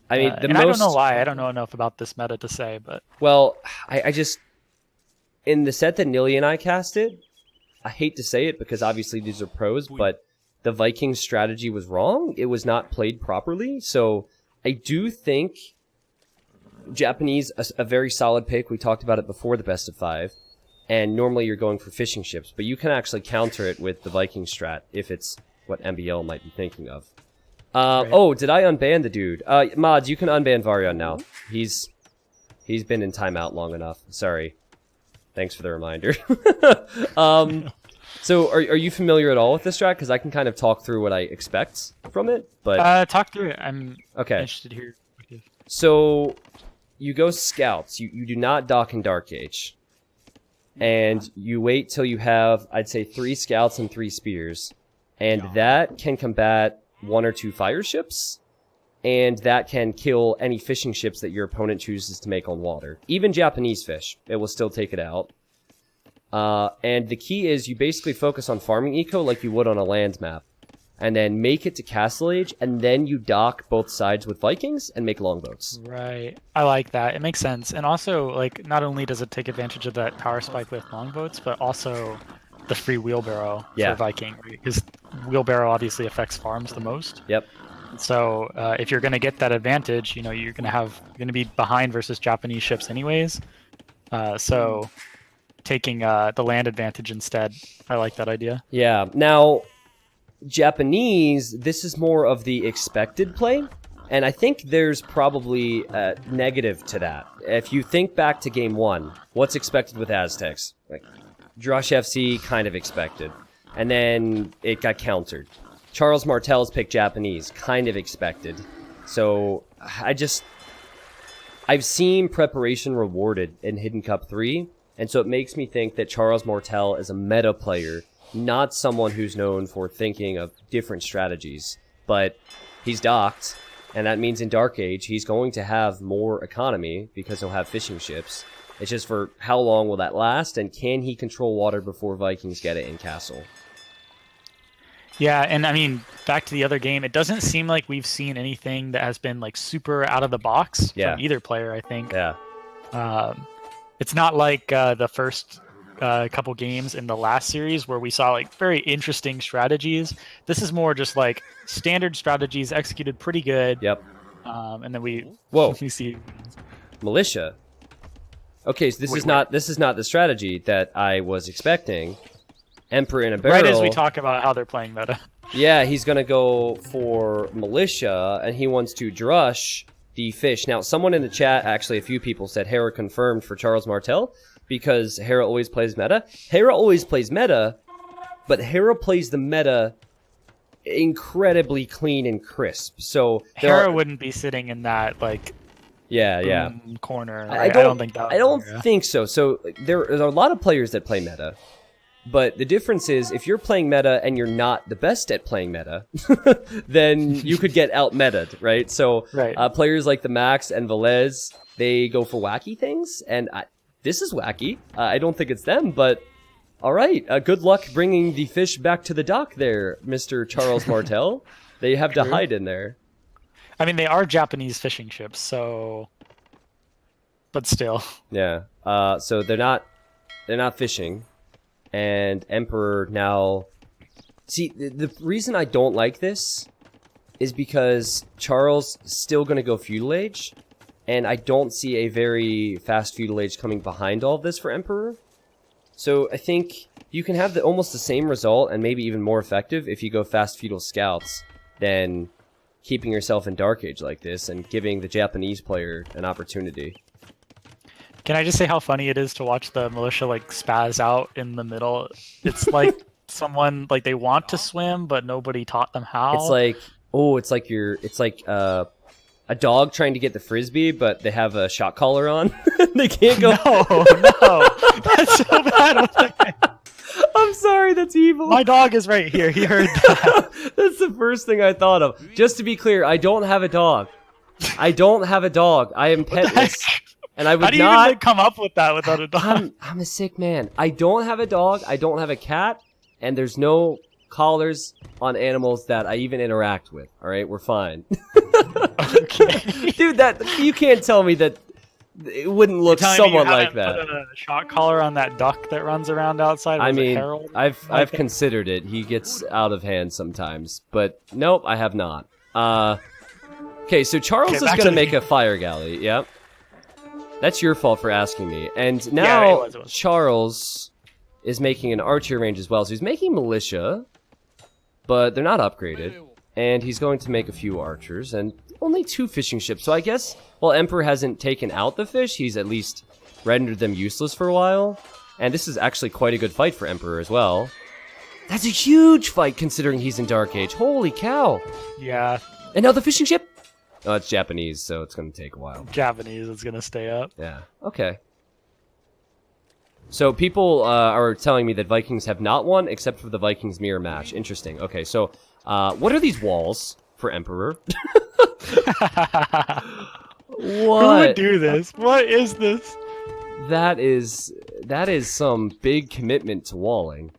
I mean, I don't know why. I don't know enough about this meta to say, but well, I just in the set that Nilly and I casted, I hate to say it because obviously these are pros, but the Vikings strategy was wrong. It was not played properly. So I do think Japanese a very solid pick. We talked about it before the best of 5. And normally you're going for fishing ships, but you can actually counter it with the Viking strat if it's what MBL might be thinking of. Right. Oh, did I unban the dude? Mods, you can unban Varian now. He's been in timeout long enough. Sorry. Thanks for the reminder. So are you familiar at all with this strat? Because I can kind of talk through what I expect from it. But talk through it. I'm interested here. So you go scouts. You do not dock in Dark Age. And you wait till you have, I'd say, 3 scouts and 3 spears. And that can combat 1 or 2 fire ships. And that can kill any fishing ships that your opponent chooses to make on water. Even Japanese fish, it will still take it out. And the key is you basically focus on farming eco like you would on a land map. And then make it to Castle Age, and then you dock both sides with Vikings and make longboats. Right. I like that. It makes sense. And also, like, not only does it take advantage of that power spike with longboats, but also the free wheelbarrow for Viking. Because wheelbarrow obviously affects farms the most. Yep. So if you're going to get that advantage, you know, you're going to be behind versus Japanese ships anyways. So taking the land advantage instead, I like that idea. Yeah. Now, Japanese, this is more of the expected play, and I think there's probably a negative to that. If you think back to game 1, what's expected with Aztecs? Like, Drush FC, kind of expected. And then it got countered. Charles Martel's picked Japanese, kind of expected. So, I've seen preparation rewarded in Hidden Cup 3, and so it makes me think that Charles Martel is a meta player, not someone who's known for thinking of different strategies, but he's docked, and that means in Dark Age he's going to have more economy because he'll have fishing ships. It's just for how long will that last, and can he control water before Vikings get it in Castle? Yeah, and I mean, back to the other game, it doesn't seem like we've seen anything that has been like super out of the box from either player, I think. Yeah. It's not like the first couple games in the last series where we saw like very interesting strategies. This is more just like standard strategies executed pretty good. Yep. And then we see militia. Okay, so this is not the strategy that I was expecting. Emperor in a Barrel. Right as we talk about how they're playing meta. Yeah, he's gonna go for militia, and he wants to drush the fish. Now, someone in the chat, actually a few people said Hera confirmed for Charles Martel, because Hera always plays meta. Hera always plays meta, but Hera plays the meta incredibly clean and crisp. So Hera wouldn't be sitting in that like corner. Right? I don't think that. I don't think so. So there are a lot of players that play meta, But the difference is, if you're playing meta and you're not the best at playing meta, then you could get out-meta'd, right? So players like the Max and Velez, they go for wacky things, and this is wacky. I don't think it's them, but all right. Good luck bringing the fish back to the dock there, Mr. Charles Martel. They have to hide in there. I mean, they are Japanese fishing ships, so... But still. Yeah. So they're not fishing. And Emperor now... See, the reason I don't like this is because Charles is still going to go Feudal Age, and I don't see a very fast Feudal Age coming behind all of this for Emperor. So I think you can have almost the same result, and maybe even more effective, if you go fast Feudal Scouts than keeping yourself in Dark Age like this and giving the Japanese player an opportunity. Can I just say how funny it is to watch the militia like spaz out in the middle? It's like someone like they want to swim, but nobody taught them how. It's like it's like a dog trying to get the frisbee, but they have a shot collar on. They can't go. No, that's so bad. I'm sorry, that's evil. My dog is right here. He heard that. That's the first thing I thought of. Just to be clear, I don't have a dog. I don't have a dog. I am petless. And I would How do you not even come up with that without a dog? I'm a sick man. I don't have a dog. I don't have a cat. And there's no collars on animals that I even interact with. All right, we're fine. Okay. Dude, that you can't tell me that it wouldn't look somewhat like that. Put a shot collar on that duck that runs around outside. I mean, I've considered it. He gets out of hand sometimes, but nope, I have not. Okay, so Charles is gonna make a fire galley. Yep. That's your fault for asking me. And now it was. Charles is making an archer range as well. So he's making militia, but they're not upgraded. And he's going to make a few archers and only 2 fishing ships. So I guess while Emperor hasn't taken out the fish, he's at least rendered them useless for a while. And this is actually quite a good fight for Emperor as well. That's a huge fight considering he's in Dark Age. Holy cow. Yeah. And now the fishing ship? Oh, it's Japanese, so it's going to take a while. Japanese is going to stay up. Yeah, okay. So people are telling me that Vikings have not won except for the Vikings mirror match. Interesting. Okay, so what are these walls for Emperor? What? Who would do this? What is this? That is some big commitment to walling.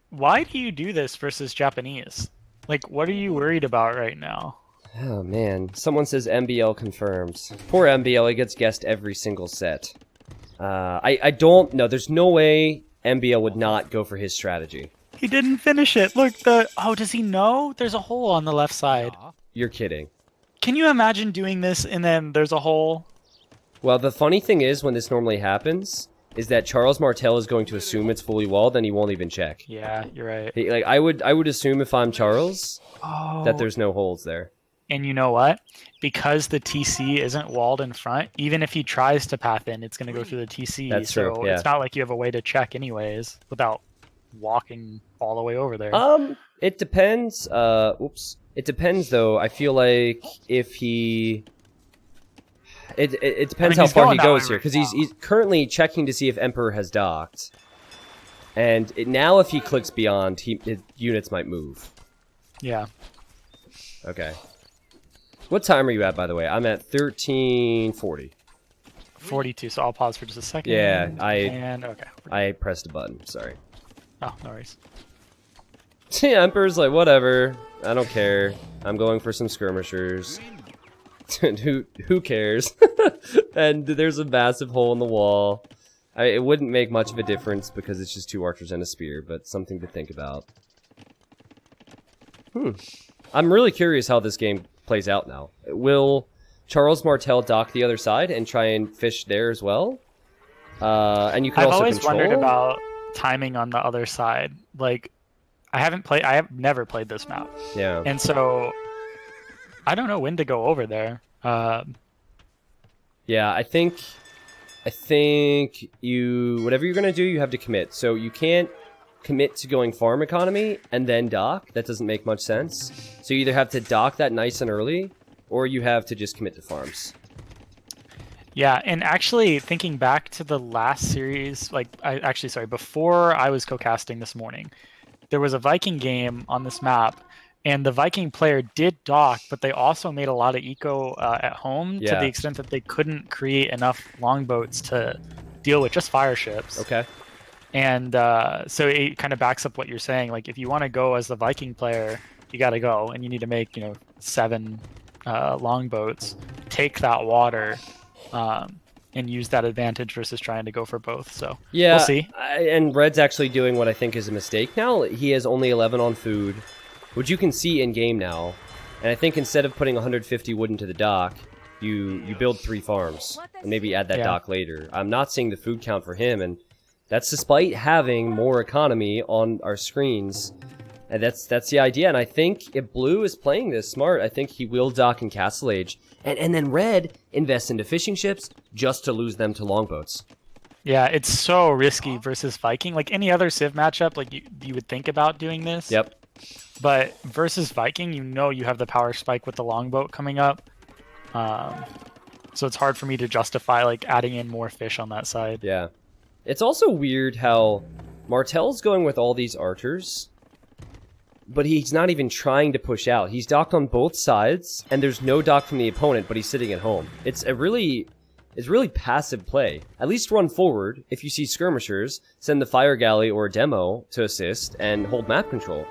Why do you do this versus Japanese? Like, what are you worried about right now? Oh, man. Someone says MBL confirms. Poor MBL, he gets guessed every single set. I don't know. There's no way MBL would not go for his strategy. He didn't finish it. Look, oh, does he know? There's a hole on the left side. You're kidding. Can you imagine doing this and then there's a hole? Well, the funny thing is, when this normally happens, is that Charles Martel is going to assume it's fully walled and he won't even check. Yeah, you're right. Like, I would assume if I'm Charles that there's no holes there. And you know what? Because the TC isn't walled in front, even if he tries to path in, it's going to go through the TC. That's true, so yeah. It's not like you have a way to check anyways without walking all the way over there. It depends. It depends, though. I feel like if he... It depends how far he goes here, because he's currently checking to see if Emperor has docked. And now if he clicks beyond, his units might move. Yeah. Okay. What time are you at, by the way? I'm at 13:40. 42, so I'll pause for just a second. Yeah, okay. I pressed a button, sorry. Oh, no worries. Yeah, Emperor's like, whatever, I don't care. I'm going for some skirmishers. who cares? And there's a massive hole in the wall. It wouldn't make much of a difference because it's just 2 archers and a spear, but something to think about. I'm really curious how this game plays out now. Will Charles Martel dock the other side and try and fish there as well? And you can I've also always control? wondered about timing on the other side. Like, I have never played this map. Yeah. And so I don't know when to go over there. Yeah, I think you, whatever you're gonna do, you have to commit. So you can't commit to going farm economy and then dock. That doesn't make much sense. So you either have to dock that nice and early, or you have to just commit to farms. Yeah, and actually thinking back to the last series, like before I was co-casting this morning, there was a Viking game on this map, and the Viking player did dock, but they also made a lot of eco at home to the extent that they couldn't create enough longboats to deal with just fire ships. Okay. And so it kind of backs up what you're saying. Like, if you want to go as the Viking player, you got to go, and you need to make 7 longboats, take that water, and use that advantage versus trying to go for both. So we'll see. And Red's actually doing what I think is a mistake now. He has only 11 on food, which you can see in game now. And I think instead of putting 150 wood into the dock, you build 3 farms and maybe add that dock later. I'm not seeing the food count for him, and that's despite having more economy on our screens. And that's the idea. And I think if Blue is playing this smart, I think he will dock in Castle Age. And then Red invests into fishing ships just to lose them to longboats. Yeah, it's so risky versus Viking. Like any other Civ matchup, like you would think about doing this. Yep. But versus Viking, you have the power spike with the longboat coming up. So it's hard for me to justify like adding in more fish on that side. Yeah. It's also weird how Martel's going with all these archers, but he's not even trying to push out. He's docked on both sides, and there's no dock from the opponent, but he's sitting at home. It's really passive play. At least run forward. If you see skirmishers, send the fire galley or a demo to assist and hold map control.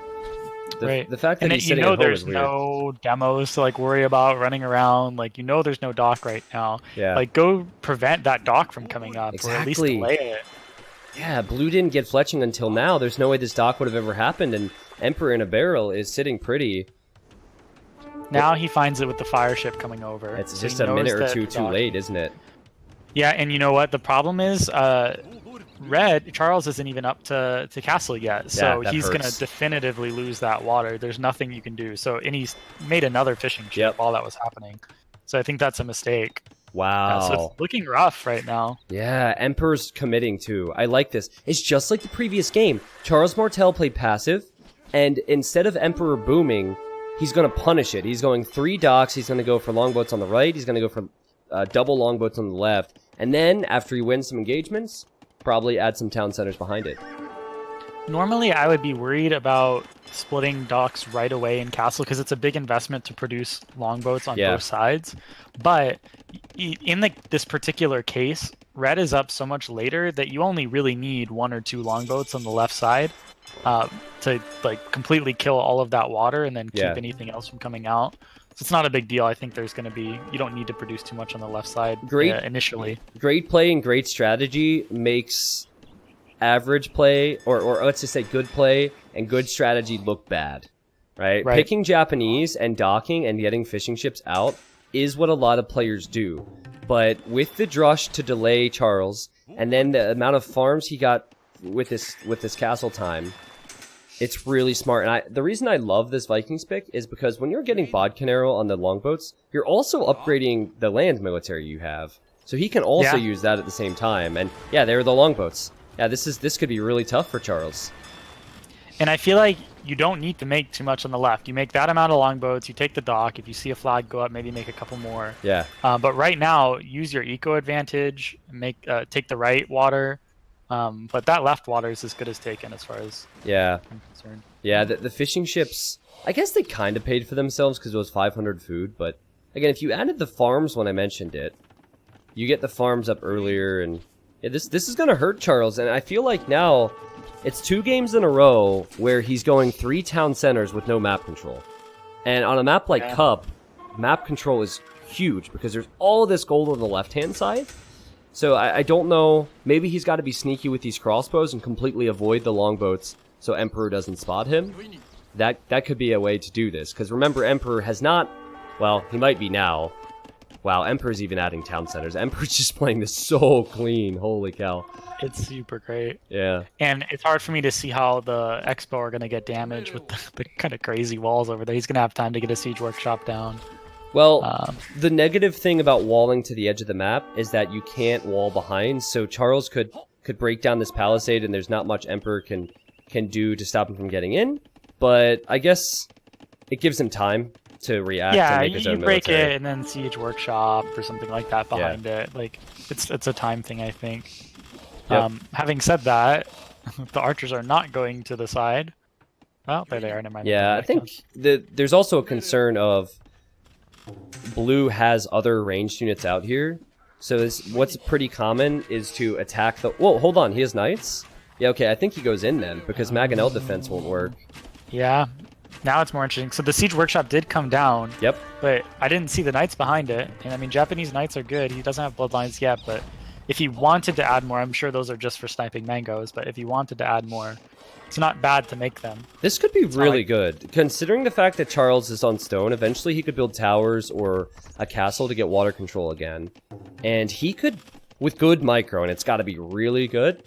The fact that he's sitting at home is weird. There's no demos to like worry about running around. Like there's no dock right now. Yeah. Like go prevent that dock from coming up, exactly. or at least delay it. Yeah, Blue didn't get fletching until now. There's no way this dock would have ever happened, and Emperor in a barrel is sitting pretty. Now he finds it with the fire ship coming over. It's just a minute or two too late, isn't it? Yeah, and you know what? The problem is, Charles isn't even up to castle yet, so he's going to definitively lose that water. There's nothing you can do. So, and he's made another fishing ship while that was happening. So I think that's a mistake. Wow. So it's looking rough right now. Yeah, Emperor's committing too. I like this. It's just like the previous game. Charles Martel played passive, and instead of Emperor booming, he's going to punish it. He's going 3 docks. He's going to go for longboats on the right. He's going to go for double longboats on the left. And then, after he wins some engagements, probably add some town centers behind it. Normally, I would be worried about splitting docks right away in Castle because it's a big investment to produce longboats on both sides. But in this particular case, Red is up so much later that you only really need 1 or 2 longboats on the left side to like completely kill all of that water and then keep anything else from coming out. So it's not a big deal. I think there's going to be... You don't need to produce too much on the left side initially. Great play and great strategy makes average play, or let's just say good play and good strategy look bad, right? Picking Japanese and docking and getting fishing ships out is what a lot of players do. But with the drush to delay Charles, and then the amount of farms he got with this castle time... It's really smart, and the reason I love this Vikings pick is because when you're getting Bodcanero on the longboats, you're also upgrading the land military you have. So he can also use that at the same time, and there are the longboats. Yeah, this could be really tough for Charles. And I feel like you don't need to make too much on the left. You make that amount of longboats, you take the dock, if you see a flag go up, maybe make a couple more. Yeah. But right now, use your eco advantage, take the right water. But that left water is as good as taken as far as I'm concerned. Yeah, the fishing ships, I guess they kind of paid for themselves because it was 500 food, but again, if you added the farms when I mentioned it, you get the farms up earlier, and this is going to hurt Charles, and I feel like now it's 2 games in a row where he's going 3 town centers with no map control. And on a map like Cup, map control is huge because there's all this gold on the left-hand side. So I don't know, maybe he's got to be sneaky with these crossbows and completely avoid the longboats so Emperor doesn't spot him. That could be a way to do this, because remember, Emperor has not, well, he might be now. Wow, Emperor's even adding town centers. Emperor's just playing this so clean, holy cow. It's super great. Yeah. And it's hard for me to see how the Expo are going to get damaged with the kind of crazy walls over there. He's going to have time to get a siege workshop down. Well, the negative thing about walling to the edge of the map is that you can't wall behind, so Charles could break down this palisade, and there's not much Emperor can do to stop him from getting in, but I guess it gives him time to react and make his own military. Yeah, you break it and then siege workshop or something like that behind it. Like, it's a time thing, I think. Yep. Having said that, the archers are not going to the side. Well, there they are. Never mind. Yeah, I think there's also a concern of blue has other ranged units out here. So what's pretty common is to attack the... Whoa, hold on. He has knights? Yeah, okay. I think he goes in then because Mangonel defense won't work. Yeah. Now it's more interesting. So the siege workshop did come down. Yep. But I didn't see the knights behind it. And I mean, Japanese knights are good. He doesn't have bloodlines yet, but if he wanted to add more, I'm sure those are just for sniping mangoes, but if he wanted to add more, it's not bad to make them. This could be really good. Considering the fact that Charles is on stone, eventually he could build towers or a castle to get water control again. And he could, with good micro, and it's got to be really good,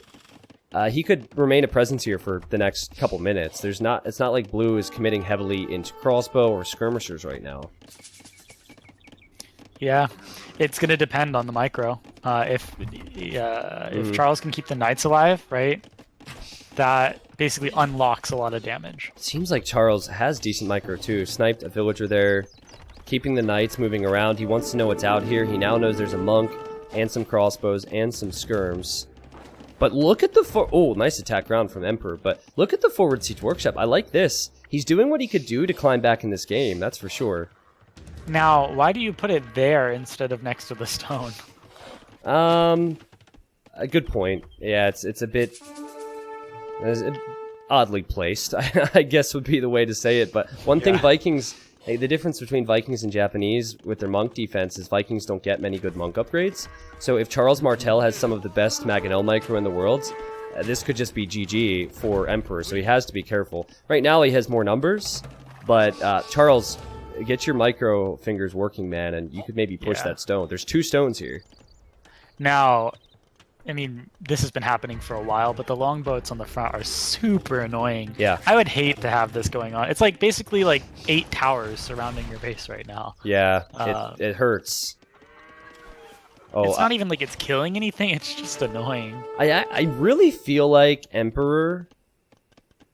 he could remain a presence here for the next couple minutes. It's not like blue is committing heavily into crossbow or skirmishers right now. Yeah, it's going to depend on the micro. If Charles can keep the knights alive, right, that basically unlocks a lot of damage. It seems like Charles has decent micro too. Sniped a villager there, keeping the knights moving around. He wants to know what's out here. He now knows there's a monk and some crossbows and some skirms. But look at the nice attack round from Emperor. But look at the forward siege workshop. I like this. He's doing what he could do to climb back in this game. That's for sure. Now, why do you put it there instead of next to the stone? A good point. Yeah, it's a bit oddly placed, I guess would be the way to say it. But one thing Vikings, the difference between Vikings and Japanese with their monk defense is Vikings don't get many good monk upgrades. So if Charles Martel has some of the best Mangonel micro in the world, this could just be GG for Emperor. So he has to be careful. Right now he has more numbers, but Charles, get your micro fingers working, man, and you could maybe push that stone. There's 2 stones here. Now, I mean, this has been happening for a while, but the longboats on the front are super annoying. Yeah. I would hate to have this going on. It's like basically like 8 towers surrounding your base right now. Yeah, it hurts. Oh, it's not even like it's killing anything, it's just annoying. I really feel like Emperor,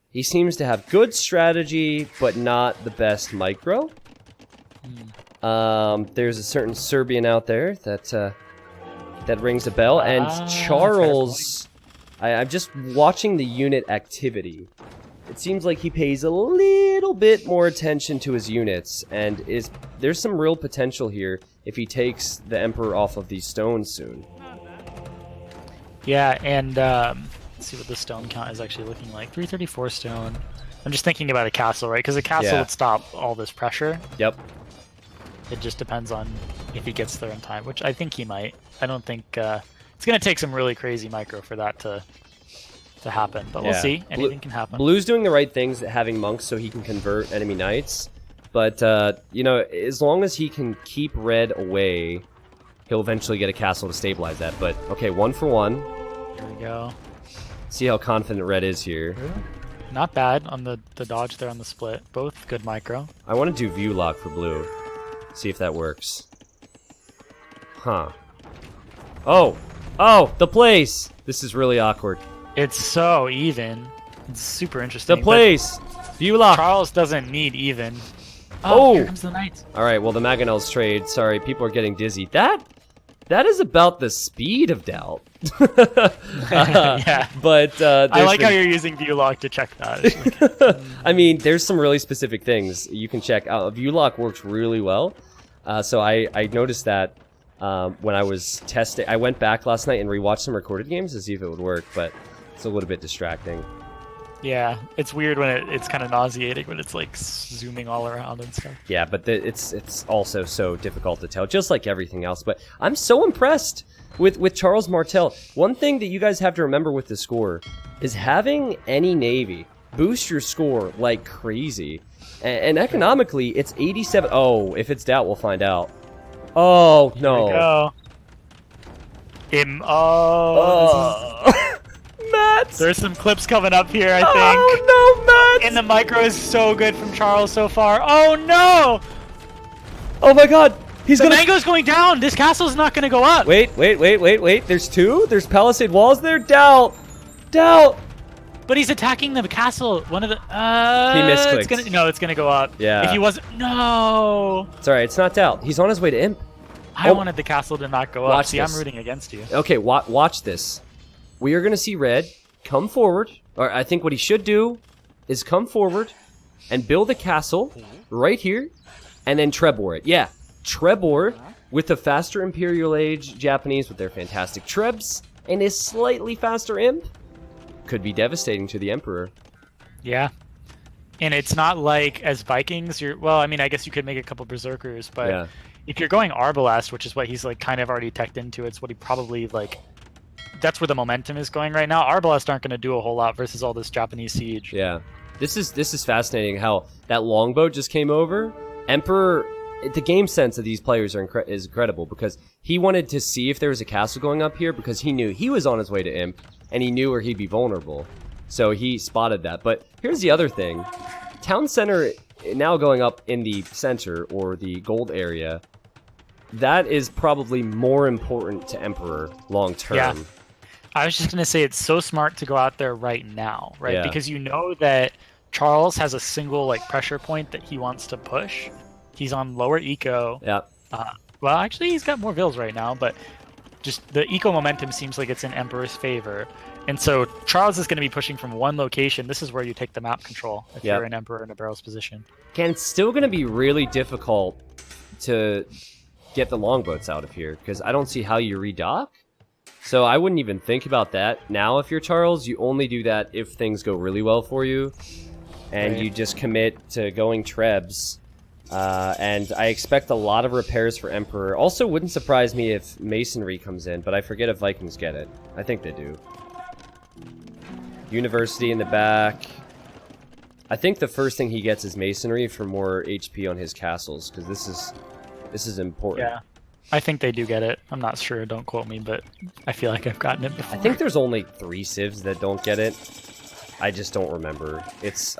he seems to have good strategy, but not the best micro. There's a certain Serbian out there that rings a bell, and Charles, I'm just watching the unit activity. It seems like he pays a little bit more attention to his units, and there's some real potential here if he takes the Emperor off of these stones soon. Yeah, and let's see what the stone count is actually looking like. 334 stone. I'm just thinking about a castle, right? Because a castle would stop all this pressure. Yep. It just depends on if he gets there in time, which I think he might. I don't think it's going to take some really crazy micro for that to happen, but we'll see. Anything can happen. Blue's doing the right things, having monks so he can convert enemy knights, but you know, as long as he can keep red away, he'll eventually get a castle to stabilize that. But okay, 1 for 1. Here we go. See how confident red is here. Not bad on the dodge there on the split. Both good micro. I want to do view lock for blue. See if that works. Huh. Oh! Oh! The place! This is really awkward. It's so even. It's super interesting. The place! View lock! Charles doesn't need even. Oh! Here comes the knights. Alright, well the Mangonels trade. Sorry, people are getting dizzy. That is about the speed of doubt. Yeah. But I like how you're using view lock to check that. I mean, there's some really specific things you can check out. View lock works really well. So I noticed that when I was testing. I went back last night and rewatched some recorded games to see if it would work, but it's a little bit distracting. Yeah, it's weird when it's kind of nauseating when it's like zooming all around and stuff. Yeah, but it's also so difficult to tell, just like everything else. But I'm so impressed with Charles Martel. One thing that you guys have to remember with the score is having any navy boost your score like crazy. And economically, it's 87. Oh, if it's doubt, we'll find out. Oh, no. Here we go. Matt! There's some clips coming up here, I think. Oh, no, Matt! And the micro is so good from Charles so far. Oh, no! Oh, my God. The mango's going down. This castle's not going to go up. Wait. There's 2? There's palisade walls there? Doubt. But he's attacking the castle. One of the. He misclicked. It's gonna go up. Yeah. If he wasn't, no. It's alright. It's not out. He's on his way to Imp. I wanted the castle to not go up. See, this. I'm rooting against you. Okay, watch this. We are gonna see Red come forward, or I think what he should do is come forward and build a castle right here, and then Trebor it. Yeah, Trebor with the faster Imperial Age Japanese with their fantastic Trebs and his slightly faster Imp could be devastating to the Emperor. Yeah. And it's not like as Vikings, well, I mean, I guess you could make a couple Berserkers, but if you're going Arbalest, which is what he's like kind of already teched into, it's what he probably like, that's where the momentum is going right now. Arbalest aren't going to do a whole lot versus all this Japanese siege. Yeah. This is fascinating how that longbow just came over. Emperor, the game sense of these players is incredible because he wanted to see if there was a castle going up here because he knew he was on his way to Imp and he knew where he'd be vulnerable. So he spotted that. But here's the other thing. Town center now going up in the center or the gold area, that is probably more important to Emperor long term. Yeah. I was just going to say it's so smart to go out there right now, right? Yeah. Because you know that Charles has a single like pressure point that he wants to push. He's on lower eco. Yeah. Well, actually, he's got more vills right now, but just the eco momentum seems like it's in Emperor's favor. And so Charles is going to be pushing from one location. This is where you take the map control if you're an Emperor in a barrel's position. And it's still going to be really difficult to get the longboats out of here because I don't see how you redock. So I wouldn't even think about that now if you're Charles. You only do that if things go really well for you. And you just commit to going Trebs. And I expect a lot of repairs for Emperor. Also, wouldn't surprise me if Masonry comes in, but I forget if Vikings get it. I think they do. University in the back. I think the first thing he gets is Masonry for more HP on his castles, because this is important. Yeah, I think they do get it. I'm not sure, don't quote me, but I feel like I've gotten it before. I think there's only 3 civs that don't get it. I just don't remember. It's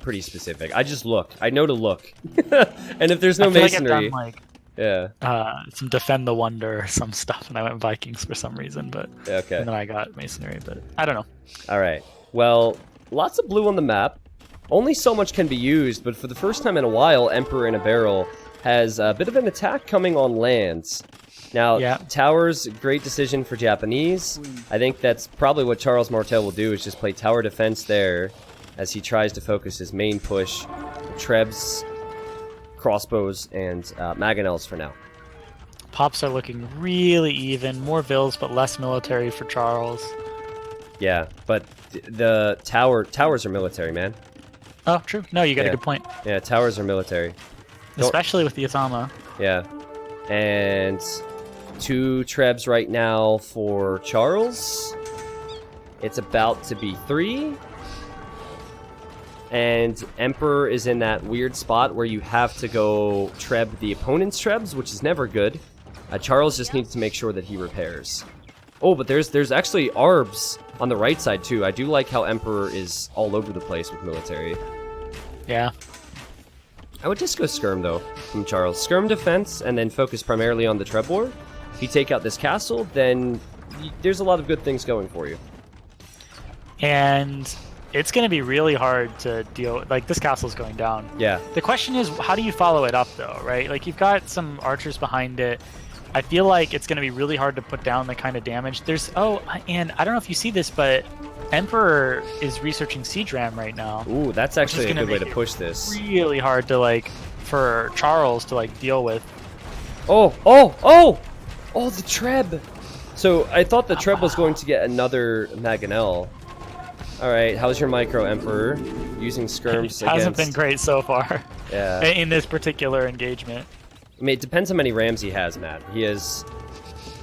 pretty specific. I just look. I know to look. And if there's no Masonry... Like I've done, some Defend the Wonder or some stuff, and I went Vikings for some reason, but and then I got Masonry, but I don't know. Alright. Well, lots of blue on the map. Only so much can be used, but for the first time in a while, Emperor in a Barrel has a bit of an attack coming on lands. Now, towers, great decision for Japanese. I think that's probably what Charles Martel will do, is just play tower defense there as he tries to focus his main push. Trebs, crossbows, and Mangonels for now. Pops are looking really even. More vills, but less military for Charles. Yeah, but the towers are military, man. Oh, true. No, you got a good point. Yeah, towers are military. Especially with the Osama. Yeah. And 2 Trebs right now for Charles. It's about to be 3. And Emperor is in that weird spot where you have to go Treb the opponent's Trebs, which is never good. Charles just needs to make sure that he repairs. Oh, but there's actually Arbs on the right side too. I do like how Emperor is all over the place with military. Yeah. I would just go Skirm, though, from Charles. Skirm defense, and then focus primarily on the Trebor. If you take out this castle, then there's a lot of good things going for you. And it's going to be really hard to deal with. Like, this castle's going down. Yeah. The question is, how do you follow it up, though, right? Like, you've got some archers behind it. I feel like it's going to be really hard to put down the kind of damage. Oh, and I don't know if you see this, but Emperor is researching Siege Ram right now. Ooh, that's actually a good way to push this. Really hard to, like, for Charles to, like, deal with. Oh, the Treb! So, I thought the Treb was going to get another Mangonel. Alright, how's your micro, Emperor? Using skirms against... Hasn't been great so far. Yeah. In this particular engagement. I mean, it depends how many rams he has, Matt. He has...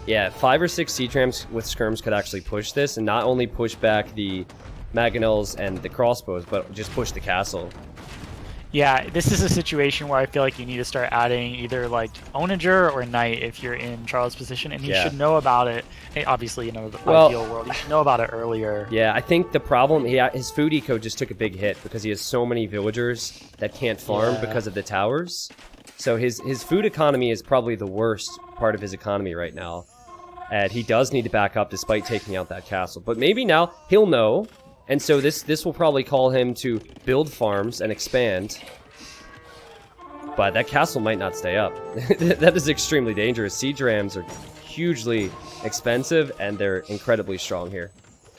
Yeah, 5 or 6 siege rams with skirms could actually push this, and not only push back the Mangonels and the crossbows, but just push the castle. Yeah, this is a situation where I feel like you need to start adding either like Onager or Knight if you're in Charles' position, and he should know about it. Obviously, you know, the ideal world, you should know about it earlier. Yeah, I think the problem, his food eco just took a big hit because he has so many villagers that can't farm because of the towers. So his food economy is probably the worst part of his economy right now. And he does need to back up despite taking out that castle. But maybe now he'll know, And so this will probably call him to build farms and expand. But that castle might not stay up. That is extremely dangerous. Siege rams are hugely expensive, and they're incredibly strong here.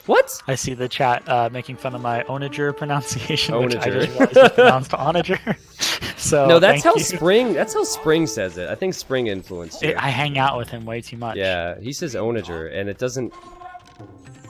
What? I see the chat making fun of my onager pronunciation, onager. Which I just realized is pronounced onager. So no, that's how Spring. That's how Spring says it. I think Spring influenced you. I hang out with him way too much. Yeah, he says onager, and it doesn't.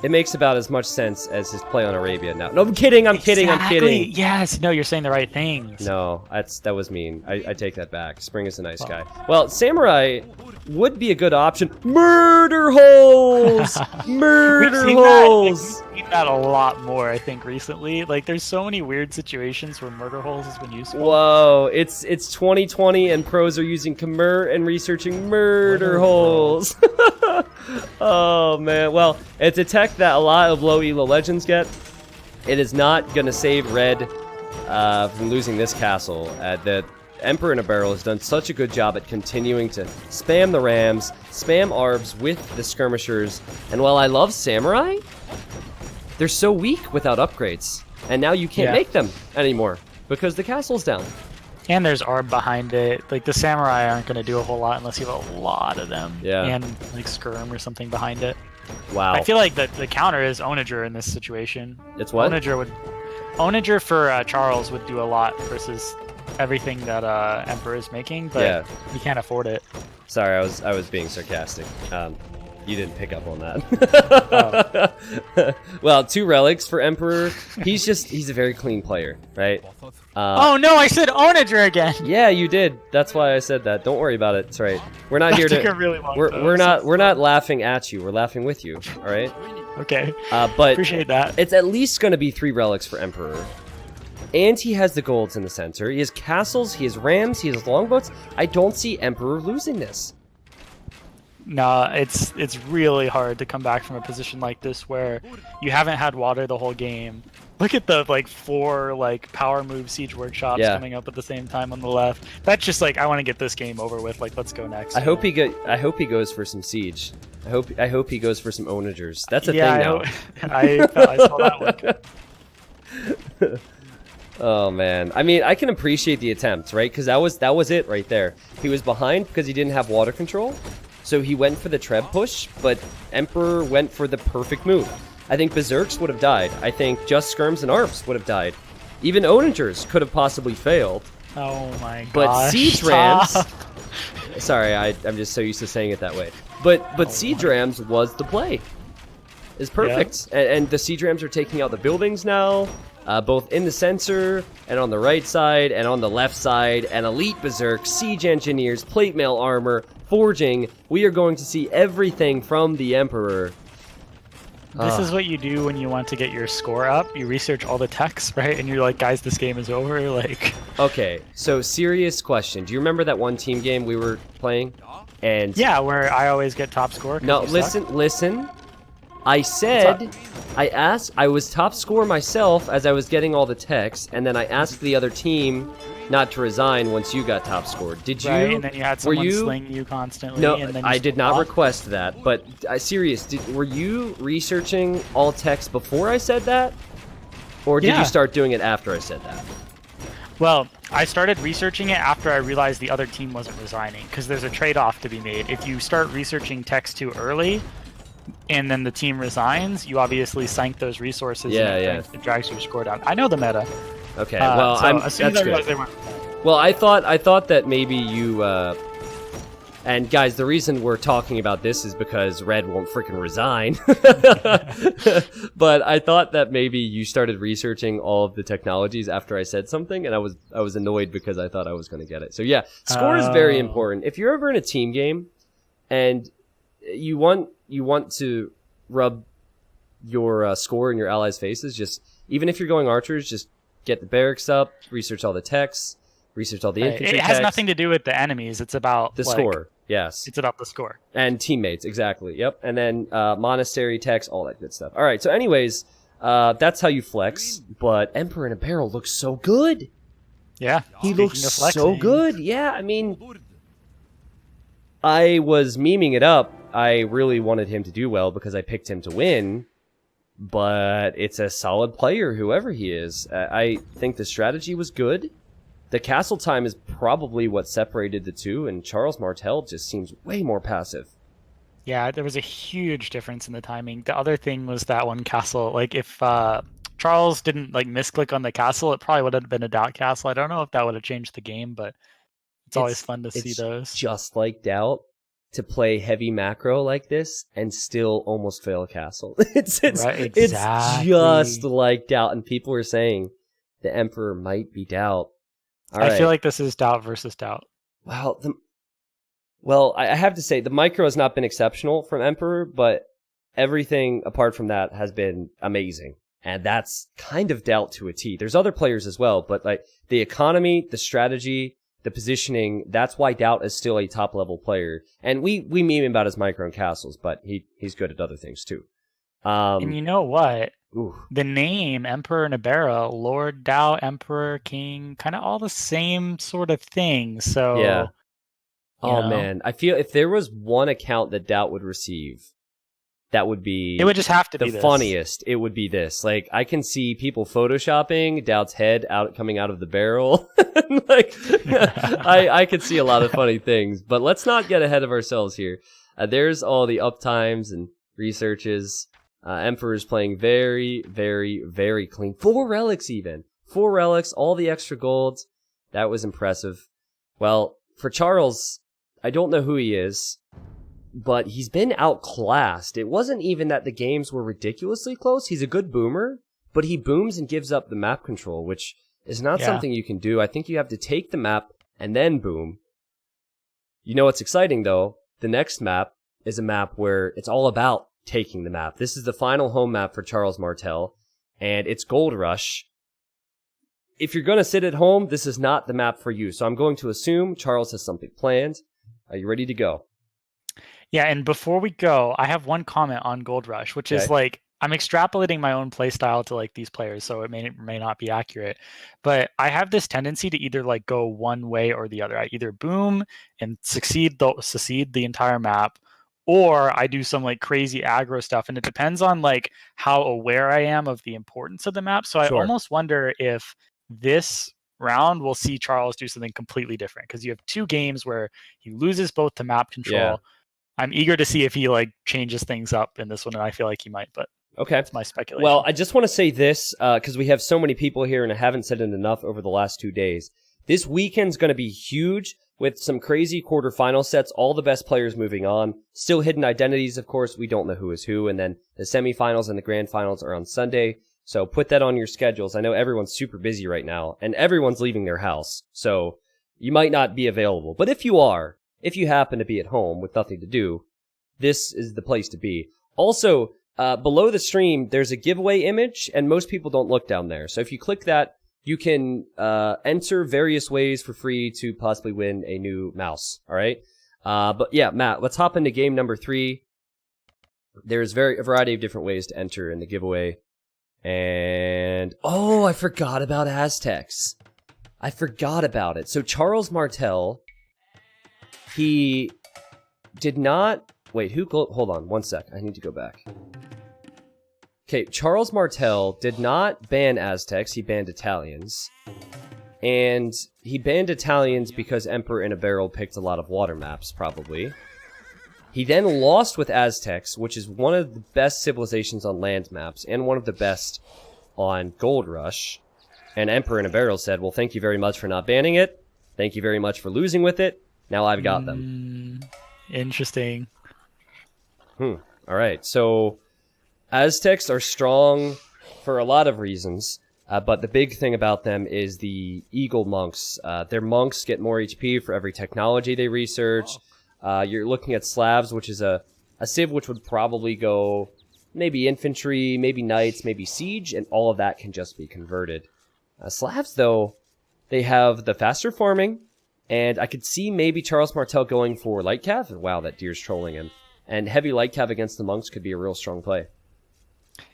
It makes about as much sense as his play on Arabia now. No, I'm kidding. I'm kidding. I'm kidding. Yes. No, you're saying the right things. No, that was mean. I take that back. Spring is a nice guy. Well, Samurai would be a good option. Murder holes. Murder holes. We've seen that a lot more, I think, recently. Like, there's so many weird situations where murder holes has been useful. Whoa, it's 2020 and pros are using Khmer and researching murder holes. Oh man, well, it's a tech that a lot of low elo legends get. It is not gonna save Red from losing this castle. The Emperor in a Barrel has done such a good job at continuing to spam the rams, spam arbs with the skirmishers, and while I love Samurai, they're so weak without upgrades, and now you can't make them anymore because the castle's down. And there's Arb behind it. Like, the Samurai aren't going to do a whole lot unless you have a lot of them. Yeah. And, like, Skirm or something behind it. Wow. I feel like the counter is Onager in this situation. It's what? Onager for Charles would do a lot versus everything that Emperor is making, but he can't afford it. Sorry, I was being sarcastic. You didn't pick up on that. Well, 2 relics for Emperor. He's a very clean player, right? Oh no, I said Onager again. Yeah, you did. That's why I said that. Don't worry about it. It's right. We're not here to. We're not laughing at you. We're laughing with you. All right. Okay. But appreciate that. It's at least going to be 3 relics for Emperor. And he has the golds in the center. He has castles. He has rams. He has longboats. I don't see Emperor losing this. No, it's really hard to come back from a position like this where you haven't had water the whole game. Look at the 4 power move siege workshops coming up at the same time on the left. That's just I want to get this game over with. Let's go next. I hope he goes for some siege. I hope he goes for some onagers. That's a thing now. I saw that one. Oh man, I mean, I can appreciate the attempt, right? Because that was it right there. He was behind because he didn't have water control. So he went for the Treb push, but Emperor went for the perfect move. I think Berserks would have died. I think just Skirms and Arps would have died. Even Onagers could have possibly failed. Oh my god. But Siege Rams... Sorry, I'm just so used to saying it that way. But Siege Rams was the play. It's perfect. Yeah. And the Siege Rams are taking out the buildings now, both in the center, and on the right side, and on the left side, and Elite Berserk, Siege Engineers, Plate Mail Armor, Forging. We are going to see everything from the Emperor. This is what you do when you want to get your score up. You research all the techs, right? And you're like, guys, this game is over. Okay, so serious question. Do you remember that one team game we were playing? And yeah, where I always get top score. No, listen. I said, I was top score myself as I was getting all the techs, and then I asked the other team not to resign once you got top scored. Did you? Right, and then you had someone sling you constantly. No, and then I did not request that, but serious, were you researching all techs before I said that? Or did you start doing it after I said that? Well, I started researching it after I realized the other team wasn't resigning, because there's a trade-off to be made. If you start researching techs too early, and then the team resigns, you obviously sank those resources and it drags your score down. I know the meta. Okay, well, that's good. Well, I thought that maybe you, and guys, the reason we're talking about this is because Red won't freaking resign. But I thought that maybe you started researching all of the technologies after I said something, and I was annoyed because I thought I was going to get it. So yeah, score is very important. If you're ever in a team game, and you want to rub your score in your allies' faces, just even if you're going archers, just get the barracks up, research all the techs, research all the infantry It has nothing to do with the enemies. It's about the score. Yes. It's about the score. And teammates, exactly. Yep. And then monastery techs, all that good stuff. All right. So anyways, that's how you flex. But Emperor in a Barrel looks so good. Yeah. He looks so good. Yeah. I mean, I was memeing it up. I really wanted him to do well because I picked him to win. but it's a solid player, whoever he is. I think the strategy was good. The castle time is probably what separated the two, and Charles Martel just seems way more passive. Yeah, there was a huge difference in the timing. The other thing was that one castle, like if Charles didn't like misclick on the castle, it probably would have been a doubt castle. I don't know if that would have changed the game, but it's always fun to see those. Just like doubt to play heavy macro like this and still almost fail a castle. It's just like doubt, and people are saying the Emperor might be doubt. I feel like this is doubt versus doubt. Well, I have to say the micro has not been exceptional from Emperor, but everything apart from that has been amazing. And that's kind of doubt to a T. There's other players as well, but like the economy, the strategy, the positioning, that's why doubt is still a top level player. And we meme him about his micro and castles, but he's good at other things too. And you know what? Ooh. The name Emperor Nibera, Lord Doubt, Emperor, King, kind of all the same sort of thing. So yeah. Oh man, I feel if there was one account that doubt would receive, that would be it would just have to be the funniest. It would be this. Like I can see people photoshopping Doubt's head coming out of the barrel. Like I could see a lot of funny things, but let's not get ahead of ourselves here. There's all the uptimes and researches. Emperor's playing very, very, very clean. 4 relics even. 4 relics, all the extra gold. That was impressive. Well, for Charles, I don't know who he is, but he's been outclassed. It wasn't even that the games were ridiculously close. He's a good boomer, but he booms and gives up the map control, which is not something you can do. I think you have to take the map and then boom. You know what's exciting, though? The next map is a map where it's all about taking the map. This is the final home map for Charles Martel, and it's Gold Rush. If you're going to sit at home, this is not the map for you. So I'm going to assume Charles has something planned. Are you ready to go? Yeah, and before we go, I have one comment on Gold Rush, which is like, I'm extrapolating my own playstyle to like these players, so it may not be accurate. But I have this tendency to either like go one way or the other. I either boom and succeed the entire map, or I do some like crazy aggro stuff, and it depends on like how aware I am of the importance of the map. So I almost wonder if this round we'll see Charles do something completely different, because you have 2 games where he loses both the map control. Yeah. I'm eager to see if he like changes things up in this one, and I feel like he might, but that's my speculation. Well, I just want to say this, because we have so many people here and I haven't said it enough over the last 2 days. This weekend's going to be huge with some crazy quarterfinal sets, all the best players moving on. Still hidden identities, of course. We don't know who is who. And then the semifinals and the grand finals are on Sunday. So put that on your schedules. I know everyone's super busy right now, and everyone's leaving their house. So you might not be available. But if you happen to be at home with nothing to do, this is the place to be. Also, below the stream, there's a giveaway image, and most people don't look down there. So if you click that, you can enter various ways for free to possibly win a new mouse. All right? But yeah, Matt, let's hop into game number 3. There's a variety of different ways to enter in the giveaway. And, I forgot about Aztecs. I forgot about it. So Charles Martel, he did not... Wait, hold on, one sec. I need to go back. Okay, Charles Martel did not ban Aztecs. He banned Italians. And he banned Italians because Emperor in a Barrel picked a lot of water maps, probably. He then lost with Aztecs, which is one of the best civilizations on land maps, and one of the best on Gold Rush. And Emperor in a Barrel said, well, thank you very much for not banning it. Thank you very much for losing with it. Now I've got them. Interesting. All right, so Aztecs are strong for a lot of reasons, but the big thing about them is the Eagle monks. Their monks get more HP for every technology they research. You're looking at Slavs, which is a civ which would probably go maybe infantry, maybe knights, maybe siege, and all of that can just be converted. Slavs, though, they have the faster farming, and I could see maybe Charles Martel going for light cav. Wow, that deer's trolling him. And heavy light cav against the monks could be a real strong play.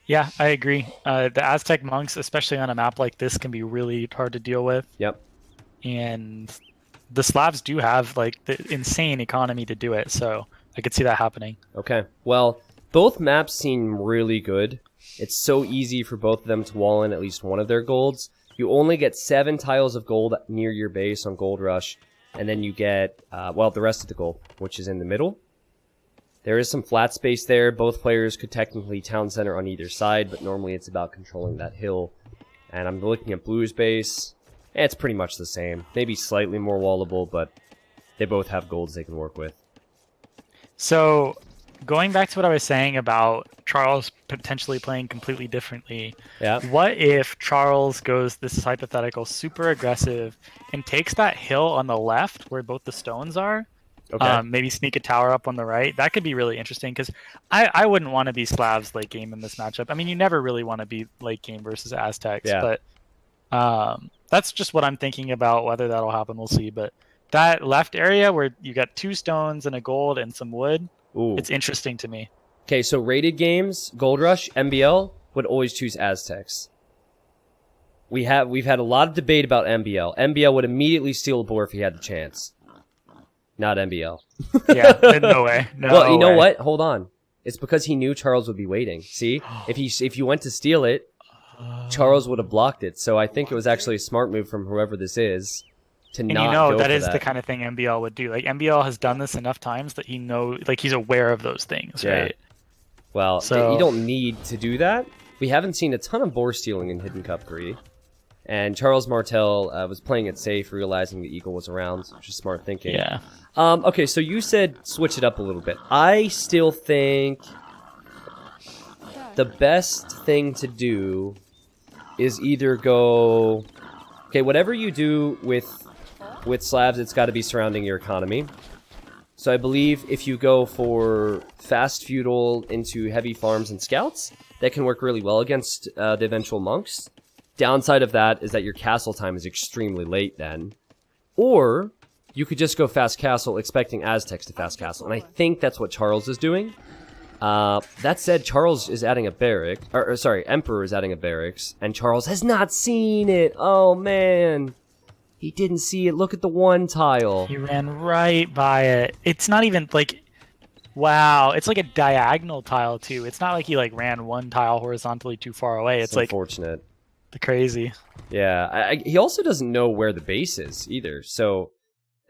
Yeah, I agree. The Aztec monks, especially on a map like this, can be really hard to deal with. Yep. And the Slavs do have like the insane economy to do it, so I could see that happening. Okay. Well, both maps seem really good. It's so easy for both of them to wall in at least one of their golds. You only get 7 tiles of gold near your base on Gold Rush, and then you get, well, the rest of the gold, which is in the middle. There is some flat space there. Both players could technically town center on either side, but normally it's about controlling that hill. And I'm looking at Blue's base. It's pretty much the same. Maybe slightly more wallable, but they both have golds they can work with. So, going back to what I was saying about Charles potentially playing completely differently, what if Charles goes, this is hypothetical, super aggressive, and takes that hill on the left where both the stones are? Maybe sneak a tower up on the right. That could be really interesting, because I wouldn't want to be Slavs late game in this matchup. I mean, you never really want to be late game versus Aztecs, but that's just what I'm thinking about. Whether that'll happen, we'll see. But that left area where you got 2 stones and a gold and some wood, it's interesting to me. Okay, so rated games, Gold Rush, MBL, would always choose Aztecs. We've had a lot of debate about MBL. MBL would immediately steal a board if he had the chance. Not MBL. Yeah, no way. No well, you know way. what? Hold on. It's because he knew Charles would be waiting. See? If you went to steal it, Charles would have blocked it. So I think it was actually a smart move from whoever this is to not go for that. That is the kind of thing MBL would do. Like, MBL has done this enough times that he's aware of those things, right? Well, you don't need to do that. We haven't seen a ton of boar stealing in Hidden Cup 3. And Charles Martel was playing it safe, realizing the eagle was around, which is smart thinking. Yeah. Okay, so you said switch it up a little bit. I still think the best thing to do is either go... Okay, whatever you do with Slavs, it's got to be surrounding your economy. So I believe if you go for fast feudal into heavy farms and scouts, that can work really well against the eventual monks. Downside of that is that your castle time is extremely late then. Or you could just go fast castle expecting Aztecs to fast castle. And I think that's what Charles is doing. That said, Charles is adding a barrack. Emperor is adding a barracks. And Charles has not seen it. Oh, man. He didn't see it. Look at the 1 tile. He ran right by it. It's not even like... Wow. It's like a diagonal tile, too. It's not like he ran 1 tile horizontally too far away. It's like... unfortunate. Crazy. Yeah, he also doesn't know where the base is either. So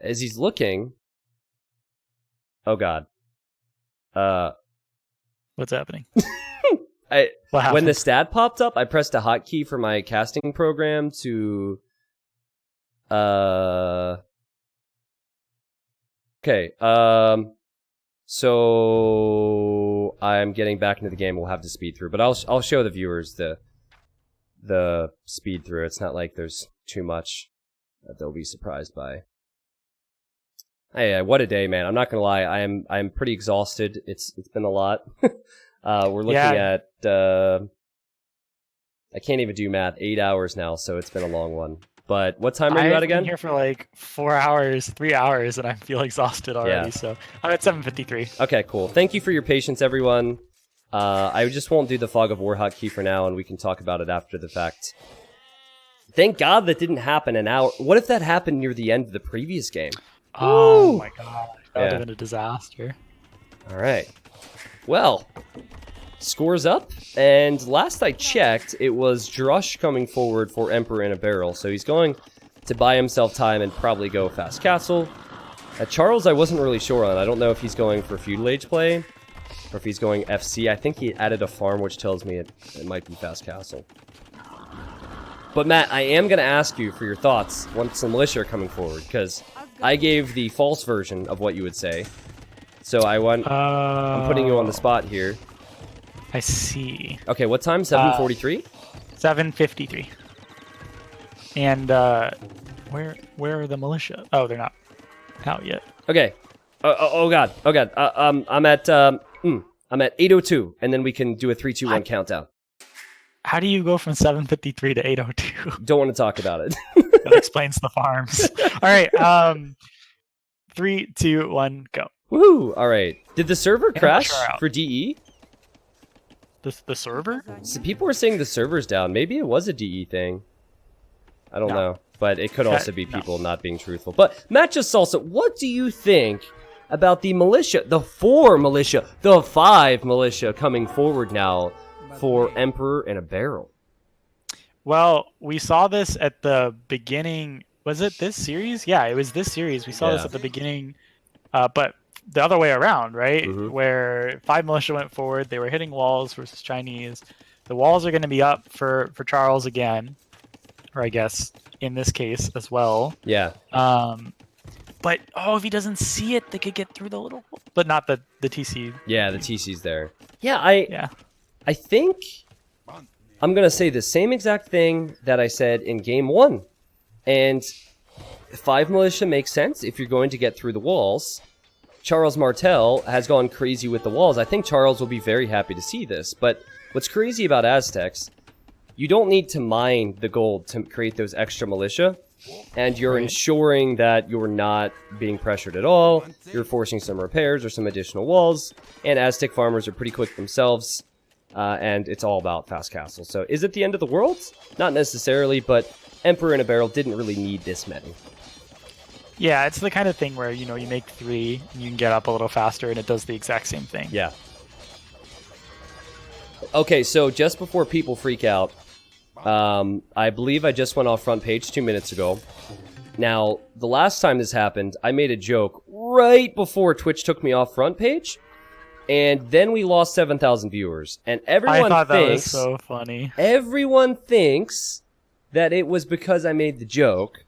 as he's looking, oh god, what's happening? When the stat popped up, I pressed a hotkey for my casting program to okay, so I'm getting back into the game. We'll have to speed through, but I'll show the viewers the speed through. It's not like there's too much that they'll be surprised by. Hey, what a day, man. I'm not gonna lie, I'm pretty exhausted. It's been a lot. We're looking at I can't even do math, 8 hours now, so it's been a long one. But what time are you at again? I've been here for 4 hours, 3 hours, and I feel exhausted already, so I'm at 7:53. Okay, cool. Thank you for your patience, everyone. I just won't do the Fog of War hotkey for now, and we can talk about it after the fact. Thank God that didn't happen an hour. What if that happened near the end of the previous game? Oh my god. That would have been a disaster. Alright. Well, scores up, and last I checked, it was Drush coming forward for Emperor in a barrel, so he's going to buy himself time and probably go fast castle. Charles, I wasn't really sure on. I don't know if he's going for feudal age play, or if he's going FC. I think he added a farm, which tells me it might be fast castle. But Matt, I am going to ask you for your thoughts once the militia are coming forward, because I gave the false version of what you would say. So I'm putting you on the spot here. I see. Okay, what time? 7:43? 7:53. And where are the militia? Oh, they're not out yet. Okay. Oh god. I'm at 8:02, and then we can do a 3, 2, 1 countdown. How do you go from 7:53 to 8:02? Don't want to talk about it. That explains the farms. All right. 3, 2, 1, go. Woohoo! All right. Did the server crash for DE? The server? So people were saying the server's down. Maybe it was a DE thing. I don't know. But it could also be people not being truthful. But Matt just Salsa, what do you think about the militia? The 4 militia, the 5 militia coming forward now. for Emperor in a Barrel? Well, we saw this at the beginning. Was it this series? Yeah, it was this series. We saw this at the beginning, but the other way around, right? Mm-hmm. Where 5 militia went forward. They were hitting walls versus Chinese. The walls are going to be up for Charles again, or I guess in this case as well. Yeah. But if he doesn't see it, they could get through the little, but not the TC. Yeah, the TC's there. Yeah, I think I'm gonna say the same exact thing that I said in game 1, and 5 militia makes sense if you're going to get through the walls. Charles Martel has gone crazy with the walls. I think Charles will be very happy to see this, but what's crazy about Aztecs, you don't need to mine the gold to create those extra militia, and you're ensuring that you're not being pressured at all. You're forcing some repairs or some additional walls, and Aztec farmers are pretty quick themselves, and it's all about fast castles. So is it the end of the world? Not necessarily, but Emperor in a Barrel didn't really need this many. Yeah, it's the kind of thing where, you make 3, and you can get up a little faster, and it does the exact same thing. Yeah. Okay, so just before people freak out, I believe I just went off front page 2 minutes ago. Now, the last time this happened, I made a joke right before Twitch took me off front page, and then we lost 7,000 viewers. And everyone that was thinks so funny. Everyone thinks that it was because I made the joke.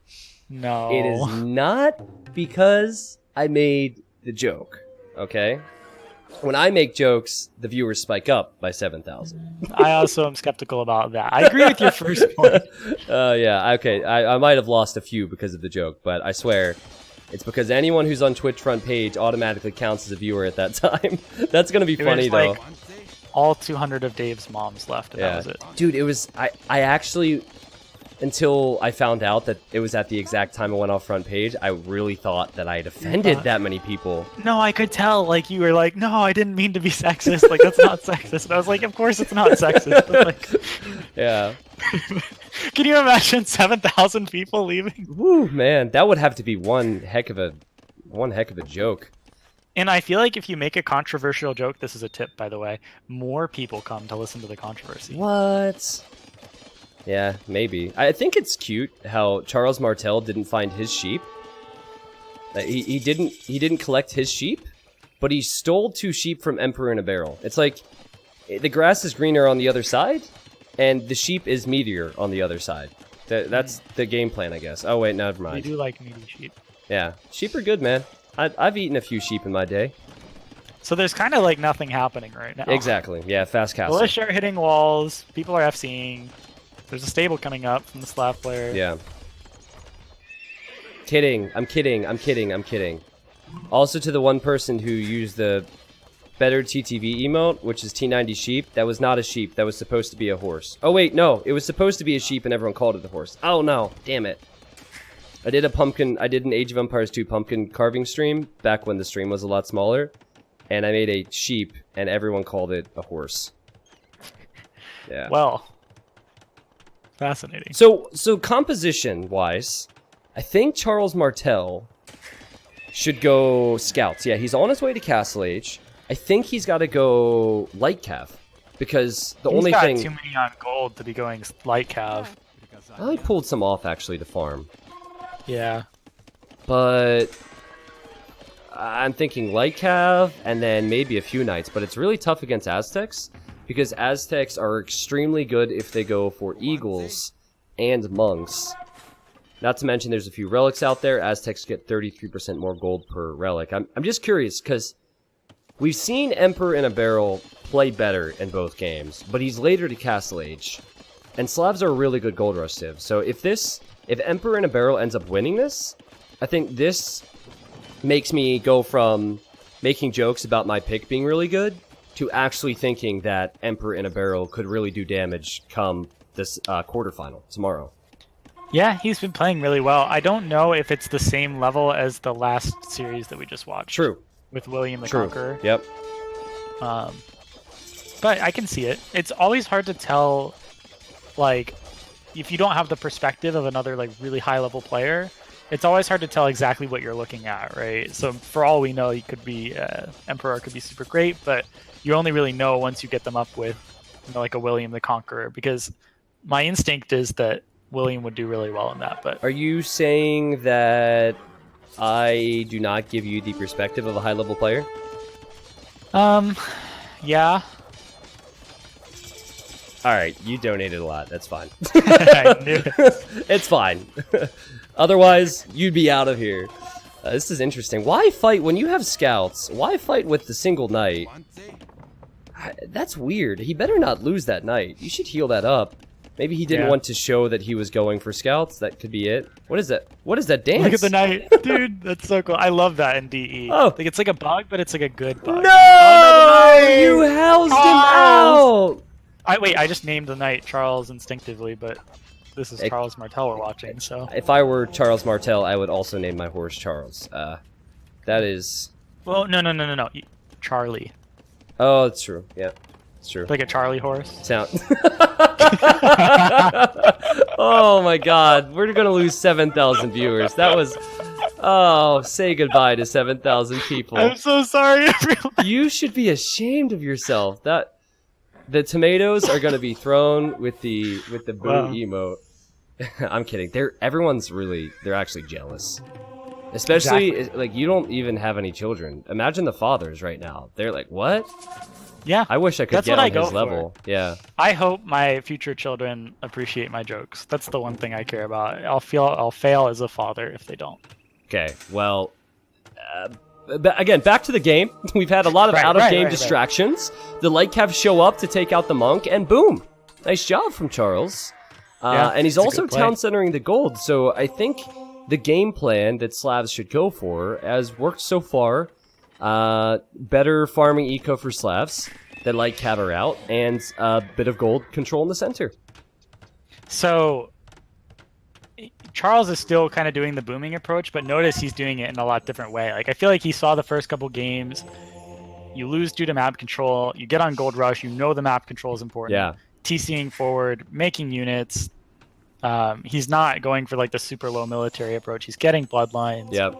No. It is not because I made the joke, okay? When I make jokes, the viewers spike up by 7,000. I also am skeptical about that. I agree with your first point. Yeah, okay. I might have lost a few because of the joke, but I swear, it's because anyone who's on Twitch front page automatically counts as a viewer at that time. That's going to be funny, though. Like all 200 of Dave's moms left, and that was it. Dude, it was... I actually... Until I found out that it was at the exact time I went off front page, I really thought that I had offended that many people. No, I could tell. Like, you were like, no, I didn't mean to be sexist. Like, that's not sexist. And I was like, of course it's not sexist. But like, yeah. Can you imagine 7,000 people leaving? Woo, man. That would have to be one heck of a joke. And I feel like if you make a controversial joke, this is a tip, by the way, more people come to listen to the controversy. What? Yeah, maybe. I think it's cute how Charles Martel didn't find his sheep. He didn't collect his sheep, but he stole 2 sheep from Emperor in a Barrel. It's like the grass is greener on the other side, and the sheep is meatier on the other side. That's the game plan, I guess. Oh wait, never mind. We do like meaty sheep. Yeah, sheep are good, man. I've eaten a few sheep in my day. So there's kind of like nothing happening right now. Exactly. Yeah, fast castle. Militia are hitting walls. People are FCing. There's a stable coming up from the Slav player. Yeah. Kidding. I'm kidding. Also to the one person who used the better TTV emote, which is T90 sheep, that was not a sheep. That was supposed to be a horse. Oh, wait, no. It was supposed to be a sheep and everyone called it a horse. Oh, no. Damn it. I did an Age of Empires 2 pumpkin carving stream back when the stream was a lot smaller. And I made a sheep and everyone called it a horse. Yeah. Well... Fascinating. So composition-wise, I think Charles Martel should go scouts. Yeah, he's on his way to Castle Age. I think he's got to go light cav, because he's got too many on gold to be going light cav. I pulled some off actually to farm. Yeah, but I'm thinking light cav and then maybe a few knights. But it's really tough against Aztecs, because Aztecs are extremely good if they go for eagles and monks. Not to mention there's a few relics out there. Aztecs get 33% more gold per relic. I'm just curious, because we've seen Emperor in a Barrel play better in both games, but he's later to Castle Age. And Slavs are a really good gold rush civ. So if Emperor in a Barrel ends up winning this, I think this makes me go from making jokes about my pick being really good to actually thinking that Emperor in a Barrel could really do damage come this quarterfinal tomorrow. Yeah, he's been playing really well. I don't know if it's the same level as the last series that we just watched. True. With William the Conqueror. Yep. But I can see it. It's always hard to tell, like, if you don't have the perspective of another, like, really high-level player, it's always hard to tell exactly what you're looking at, right? So for all we know, he could be Emperor could be super great, but you only really know once you get them up with like a William the Conqueror, because my instinct is that William would do really well in that. But are you saying that I do not give you the perspective of a high-level player? Yeah. All right, you donated a lot. That's fine. I knew it. It's fine. Otherwise, you'd be out of here. This is interesting. Why fight when you have scouts? Why fight with the single knight? That's weird. He better not lose that knight. You should heal that up. Maybe he didn't want to show that he was going for scouts. That could be it. What is that? What is that dance? Look at the knight. Dude, that's so cool. I love that in DE. Oh. Like, it's like a bug, but it's like a good bug. No! Oh, no, you housed him out! Wait, I just named the knight Charles instinctively, but this is Charles Martel we're watching, so... If I were Charles Martel, I would also name my horse Charles. That is... Well, no. Charlie. Oh, it's true. Yeah, it's true. Like a Charlie horse? Sound. Oh my god, we're gonna lose 7,000 viewers. That was... Oh, say goodbye to 7,000 people. I'm so sorry, everyone. You should be ashamed of yourself. That... The tomatoes are gonna be thrown with the boo emote. I'm kidding. They're actually jealous. Especially like you don't even have any children. Imagine the fathers right now. They're like, "What?" Yeah. I wish I could get on his level. Yeah. I hope my future children appreciate my jokes. That's the one thing I care about. I'll fail as a father if they don't. Okay. Well, again, back to the game. We've had a lot of out-of-game distractions. The light cav show up to take out the monk, and boom! Nice job from Charles. And he's also town centering the gold, so I think the game plan that Slavs should go for has worked so far. Better farming eco for Slavs that light cav are out, and a bit of gold control in the center. So Charles is still kind of doing the booming approach, but notice he's doing it in a lot different way. Like, I feel like he saw the first couple games. You lose due to map control. You get on gold rush. You know the map control is important. Yeah. TCing forward, making units. He's not going for like the super low military approach. He's getting bloodlines. Yep.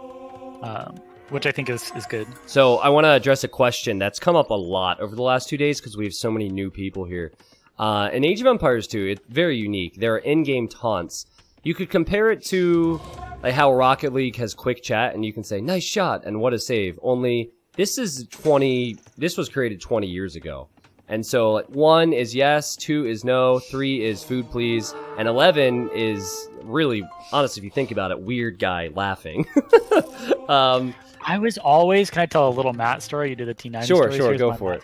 Which I think is good. So I want to address a question that's come up a lot over the last 2 days because we have so many new people here. In Age of Empires 2, it's very unique. There are in-game taunts. You could compare it to like how Rocket League has quick chat and you can say, nice shot, and what a save. Only this was created 20 years ago. And so like, 1 is yes, 2 is no, 3 is food please, and 11 is really, honestly, if you think about it, weird guy laughing. I was always, can I tell a little Matt story? You did the T9 story? Sure, go for it.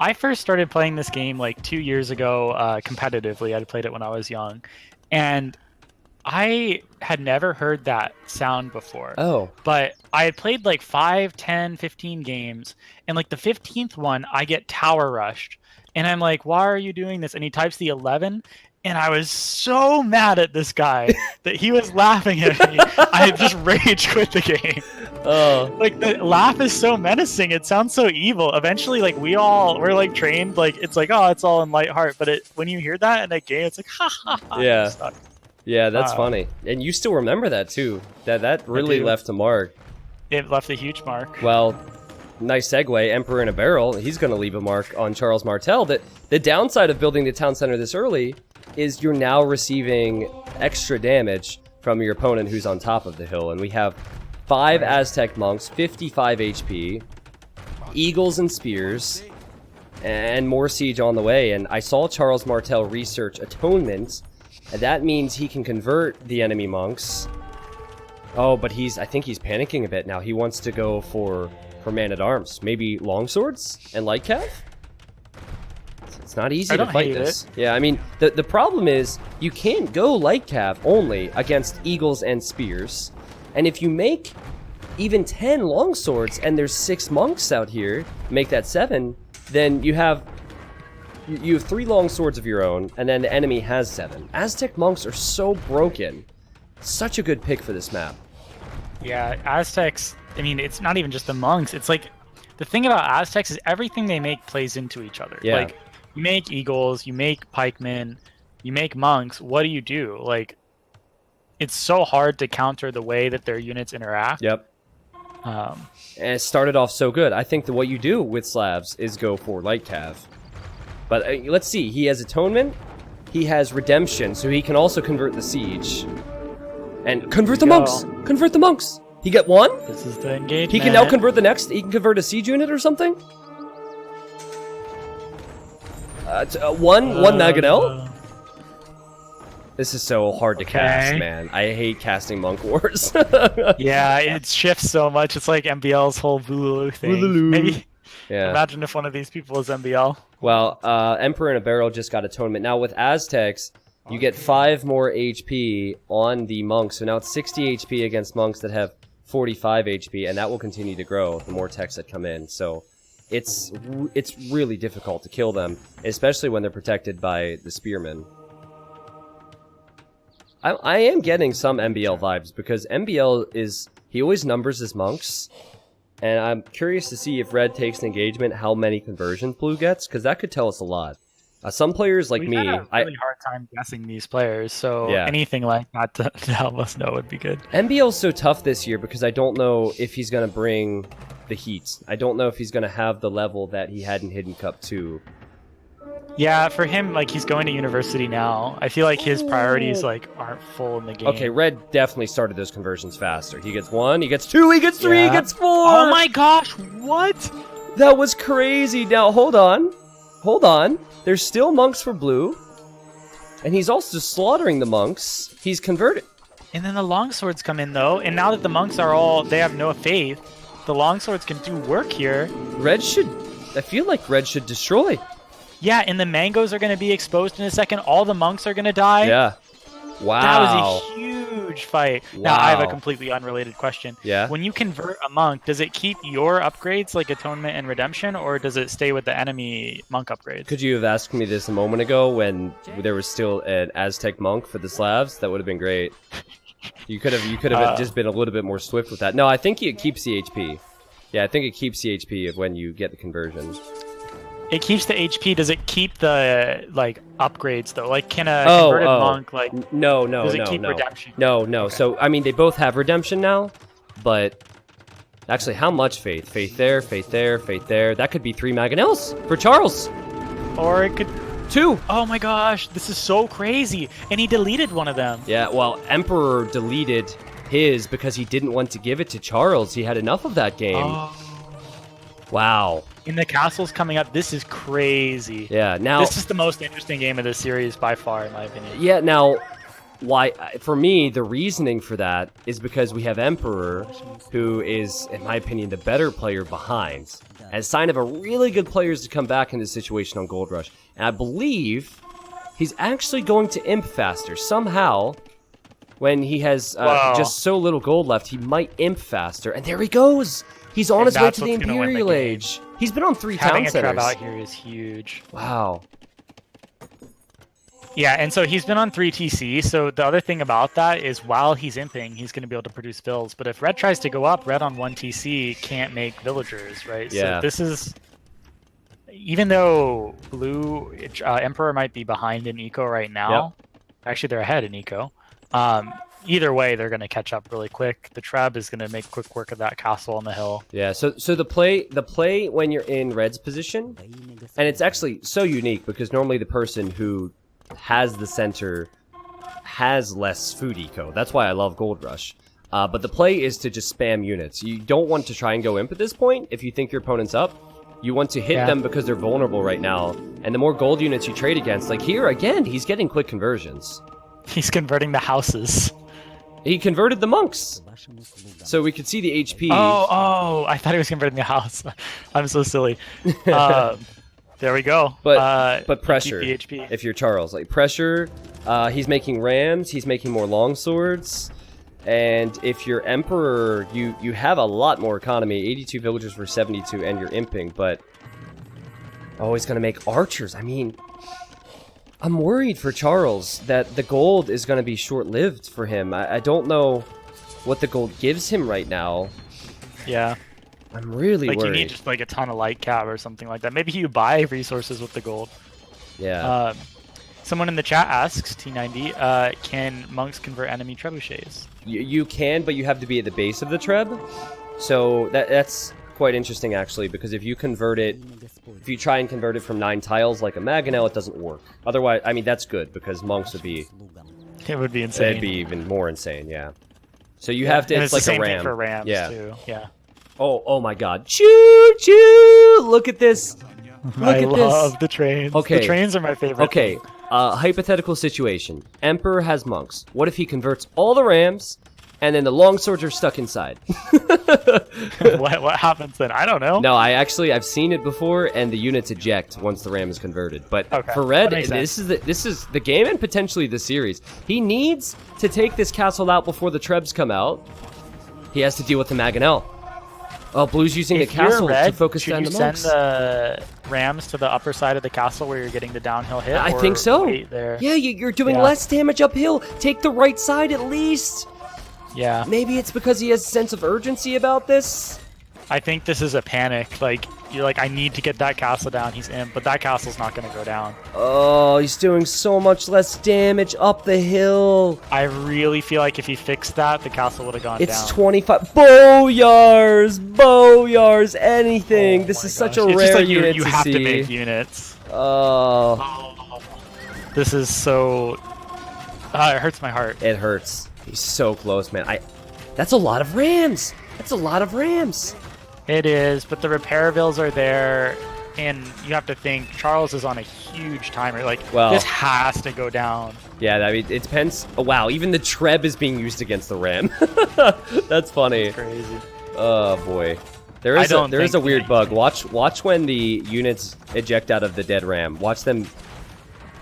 I first started playing this game like 2 years ago competitively. I'd played it when I was young. And I had never heard that sound before. Oh. But I had played like 5, 10, 15 games. And like the 15th one, I get tower rushed. And I'm like, why are you doing this? And he types the 11. And I was so mad at this guy that he was laughing at me. I just rage quit the game. Oh. Like, the laugh is so menacing. It sounds so evil. Eventually, like, we're like trained. Like, it's like, oh, it's all in light heart. But when you hear that in a game, it's like, ha ha ha. Yeah. Yeah, that's funny. And you still remember that, too. That really left a mark. It left a huge mark. Well, nice segue. Emperor in a Barrel. He's going to leave a mark on Charles Martel. That the downside of building the town center this early is you're now receiving extra damage from your opponent who's on top of the hill. And we have 5 Aztec monks, 55 HP, eagles and spears, and more siege on the way. And I saw Charles Martel research atonement, and that means he can convert the enemy monks. Oh, but I think he's panicking a bit now. He wants to go for man-at-arms. Maybe longswords and light cav? It's not easy to fight this. Yeah, I mean, the problem is you can't go light cav only against eagles and spears. And if you make even 10 longswords and there's 6 monks out here, make that 7, then you have 3 longswords of your own, and then the enemy has 7. Aztec monks are so broken. Such a good pick for this map. Yeah, Aztecs, I mean, it's not even just the monks. It's like, the thing about Aztecs is everything they make plays into each other. Yeah. Like, you make eagles, you make pikemen, you make monks, what do? Like, it's so hard to counter the way that their units interact. Yep. And it started off so good. I think that what you do with Slavs is go for light cav. But let's see. He has Atonement. He has Redemption, so he can also convert the Siege. And convert the monks! Convert the monks! He get one? This is the engagement. He can now convert the next. He can convert a siege unit or something? One Mangonel? This is so hard to cast, man. I hate casting Monk Wars. Yeah, it shifts so much. It's like MBL's whole Voodoo thing. Maybe. Yeah. Imagine if one of these people is MBL. Well, Emperor in a Barrel just got Atonement. Now with Aztecs, you get 5 more HP on the monks. So now it's 60 HP against monks that have 45 HP, and that will continue to grow the more techs that come in. So it's really difficult to kill them, especially when they're protected by the spearmen. I am getting some MBL vibes, because MBL is... he always numbers his monks, and I'm curious to see if red takes an engagement, how many conversions blue gets, because that could tell us a lot. Some players like me... We've had a really hard time guessing these players, so anything like that to help us know would be good. MBL's so tough this year because I don't know if he's going to bring the heat. I don't know if he's going to have the level that he had in Hidden Cup 2. Yeah, for him, like, he's going to university now. I feel like his priorities, like, aren't full in the game. Okay, red definitely started those conversions faster. He gets 1, he gets 2, he gets 3, he gets 4! Oh my gosh, what? That was crazy. Now, hold on. Hold on. There's still monks for blue. And he's also slaughtering the monks. He's converted. And then the longswords come in, though. And now that the monks are all... they have no faith, the longswords can do work here. Red should... I feel like red should destroy. Yeah, and the mangoes are going to be exposed in a second. All the monks are going to die. Yeah. Wow. That was a huge fight. Wow. Now, I have a completely unrelated question. Yeah? When you convert a monk, does it keep your upgrades, like Atonement and Redemption, or does it stay with the enemy monk upgrades? Could you have asked me this a moment ago when there was still an Aztec monk for the Slavs? That would have been great. You could have just been a little bit more swift with that. No, I think it keeps the HP. Yeah, I think it keeps the HP of when you get the conversion. It keeps the HP. Does it keep the, like, upgrades, though? Like, can a converted monk, like... No. Does it keep redemption? No. Okay. So, I mean, they both have redemption now, but... Actually, how much faith? Faith there, faith there, faith there. That could be 3 Mangonels for Charles. Or it could... 2. Oh my gosh, this is so crazy. And he deleted one of them. Yeah, well, Emperor deleted his because he didn't want to give it to Charles. He had enough of that game. Oh. Wow. In the castles coming up, this is crazy. Yeah, now... This is the most interesting game of this series by far, in my opinion. Yeah, now, why? For me, the reasoning for that is because we have Emperor, who is, in my opinion, the better player behind, as a sign of a really good players to come back in this situation on Gold Rush. And I believe he's actually going to imp faster. Somehow, when he has just so little gold left, he might imp faster. And there he goes! He's on his way to the Imperial Age. He's been on 3 town centers. Having a trap out here is huge. Wow. Yeah, and so he's been on 3 TC, so the other thing about that is while he's imping, he's going to be able to produce fills. But if red tries to go up, red on 1 TC can't make villagers, right? Yeah. So this is... Even though blue Emperor might be behind in eco right now, actually they're ahead in eco. Either way, they're going to catch up really quick. The Treb is going to make quick work of that castle on the hill. Yeah, so the play when you're in red's position, and it's actually so unique because normally the person who has the center has less food eco. That's why I love Gold Rush. But the play is to just spam units. You don't want to try and go imp at this point if you think your opponent's up. You want to hit them because they're vulnerable right now. And the more gold units you trade against, like here, again, he's getting quick conversions. He's converting the houses. He converted the monks. So we could see the HP. Oh, I thought he was converting the house. I'm so silly. There we go. But pressure, the HP. If you're Charles. Like, pressure, he's making rams, he's making more longswords. And if you're Emperor, you have a lot more economy. 82 villagers for 72, and you're imping, but... Oh, he's gonna make archers. I mean... I'm worried for Charles that the gold is going to be short-lived for him. I don't know what the gold gives him right now. Yeah. I'm really worried. You need just like a ton of light cab or something like that. Maybe you buy resources with the gold. Yeah. Someone in the chat asks, T90, can monks convert enemy trebuchets? You can, but you have to be at the base of the treb. So that's quite interesting, actually, because if you try and convert it from 9 tiles like a Mangonel, it doesn't work. Otherwise, I mean, that's good, because monks would be... It would be insane. It'd be even more insane, yeah. So you have to, and it's like the same a ram. Thing for rams, too. Yeah. Oh my god. Choo-choo! Look at this. I love the trains. Okay. The trains are my favorite. Okay, hypothetical situation. Emperor has monks. What if he converts all the rams, and then the longswords are stuck inside? What happens then? I don't know. No, I've seen it before, and the units eject once the ram is converted. But for Red, this is the game and potentially the series. He needs to take this castle out before the Trebs come out. He has to deal with the Mangonel. Oh, Blue's using the castle to focus down the monks. Should you send the rams to the upper side of the castle where you're getting the downhill hit? I think so. Wait there? Yeah, you're doing less damage uphill. Take the right side at least. Yeah. Maybe it's because he has a sense of urgency about this. I think this is a panic. Like, you're like, I need to get that castle down. He's in, but that castle's not going to go down. Oh, he's doing so much less damage up the hill. I really feel like if he fixed that, the castle would have gone down. It's 25. Bowyars, anything. This is such a rare unit to see. You have to make units. Oh. This is so... it hurts my heart. It hurts. He's so close, man. That's a lot of rams. That's a lot of rams. It is, but the repair bills are there, and you have to think Charles is on a huge timer. Like, this has to go down. Yeah, I mean, it depends. Oh, wow, even the Treb is being used against the ram. That's funny. That's crazy. Oh boy, there is a weird bug. Watch when the units eject out of the dead ram. Watch them.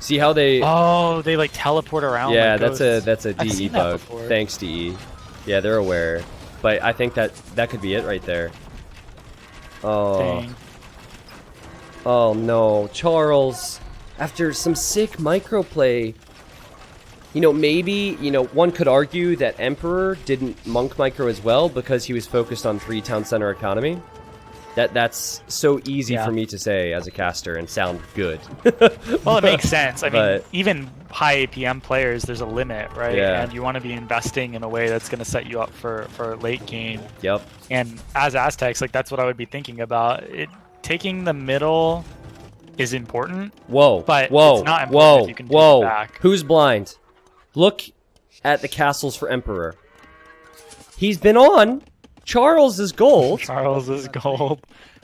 See how they? Oh, they like teleport around. Yeah, like that's a DE bug. Thanks, DE. Yeah, they're aware. But I think that could be it right there. Oh. Dang. Oh no, Charles. After some sick microplay, maybe, one could argue that Emperor didn't monk micro as well because he was focused on 3 town center economy. That's so easy for me to say as a caster and sound good. Well, it makes sense. I mean, even high APM players, there's a limit, right? Yeah. And you want to be investing in a way that's going to set you up for late game. Yep. And as Aztecs, like that's what I would be thinking about. Taking the middle is important. Whoa. But it's not important if you can do it back. Who's blind? Look at the castles for Emperor. He's been on. Charles is gold. Charles is gold.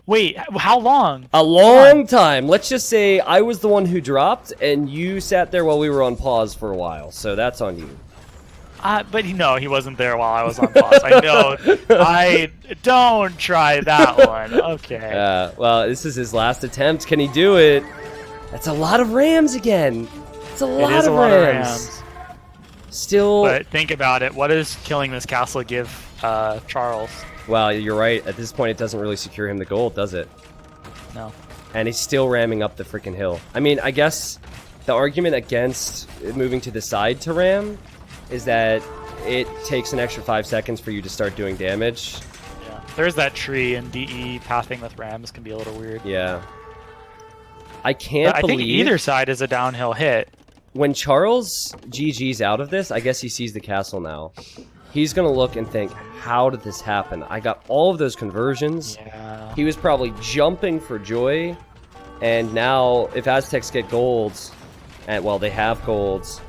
Wait, how long? A long time. Let's just say I was the one who dropped, and you sat there while we were on pause for a while. So that's on you. But no, he wasn't there while I was on pause. I know. Don't try that one. Okay. Well, this is his last attempt. Can he do it? That's a lot of rams again. It's a lot of rams. Still. But think about it. What does killing this castle give Charles? Well, you're right. At this point, it doesn't really secure him the gold, does it? No. And he's still ramming up the freaking hill. I mean, I guess the argument against moving to the side to ram is that it takes an extra 5 seconds for you to start doing damage. Yeah. There's that tree, and DE pathing with rams can be a little weird. Yeah. I can't believe... I think either side is a downhill hit. When Charles GG's out of this, I guess he sees the castle now. He's going to look and think, how did this happen? I got all of those conversions. Yeah. He was probably jumping for joy. And now, if Aztecs get golds, and well, they have golds,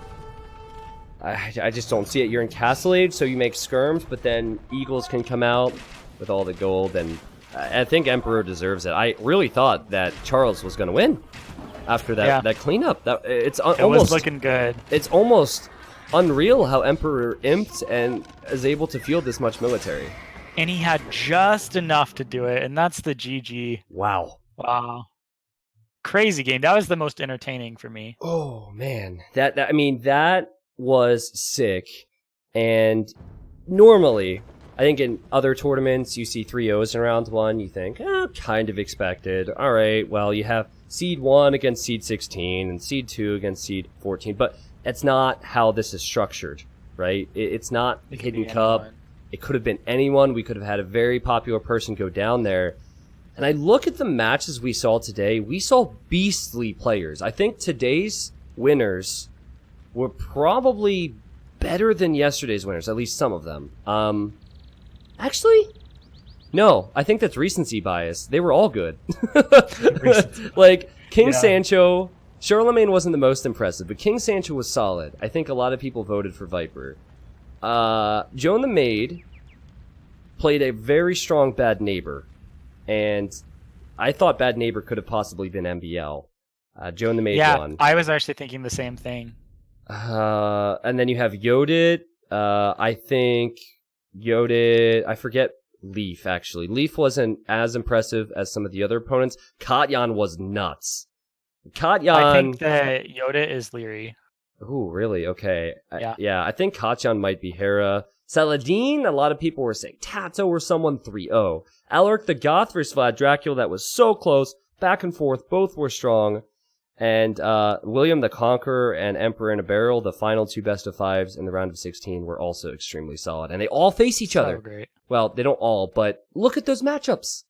I just don't see it. You're in Castle Age, so you make skirms, but then Eagles can come out with all the gold, and I think Emperor deserves it. I really thought that Charles was going to win after that cleanup. It was looking good. It's almost unreal how Emperor imped and is able to field this much military. And he had just enough to do it, and that's the GG. Wow. Crazy game. That was the most entertaining for me. Oh man, that was sick. And normally, I think in other tournaments, you see 3-0s in round 1. You think, kind of expected. All right, well, you have seed 1 against seed 16 and seed 2 against seed 14, but that's not how this is structured, right? It's not Hidden Cup. It could have been anyone. We could have had a very popular person go down there. And I look at the matches we saw today. We saw beastly players. I think today's winners were probably better than yesterday's winners, at least some of them. Actually, No, I think that's recency bias. They were all good. Like, King Sancho, Charlemagne wasn't the most impressive, but King Sancho was solid. I think a lot of people voted for Viper. Joan the Maid played a very strong Bad Neighbor, and I thought Bad Neighbor could have possibly been MBL. Joan the Maid won. Yeah, I was actually thinking the same thing. And then you have Yodit. I think Yodit, I forget Leaf, actually. Leaf wasn't as impressive as some of the other opponents. Katyan was nuts. Katyan... I think that Yodit is Leary. Ooh, really? Okay. Yeah. I think Katyan might be Hera. Saladin, a lot of people were saying Tato or someone 3-0. Alaric the Goth versus Vlad Dracula, that was so close. Back and forth, both were strong. And William the Conqueror and Emperor in a Barrel, the final 2 best-of-5s in the round of 16, were also extremely solid. And they all face each other. Great. Well, they don't all, but look at those matchups.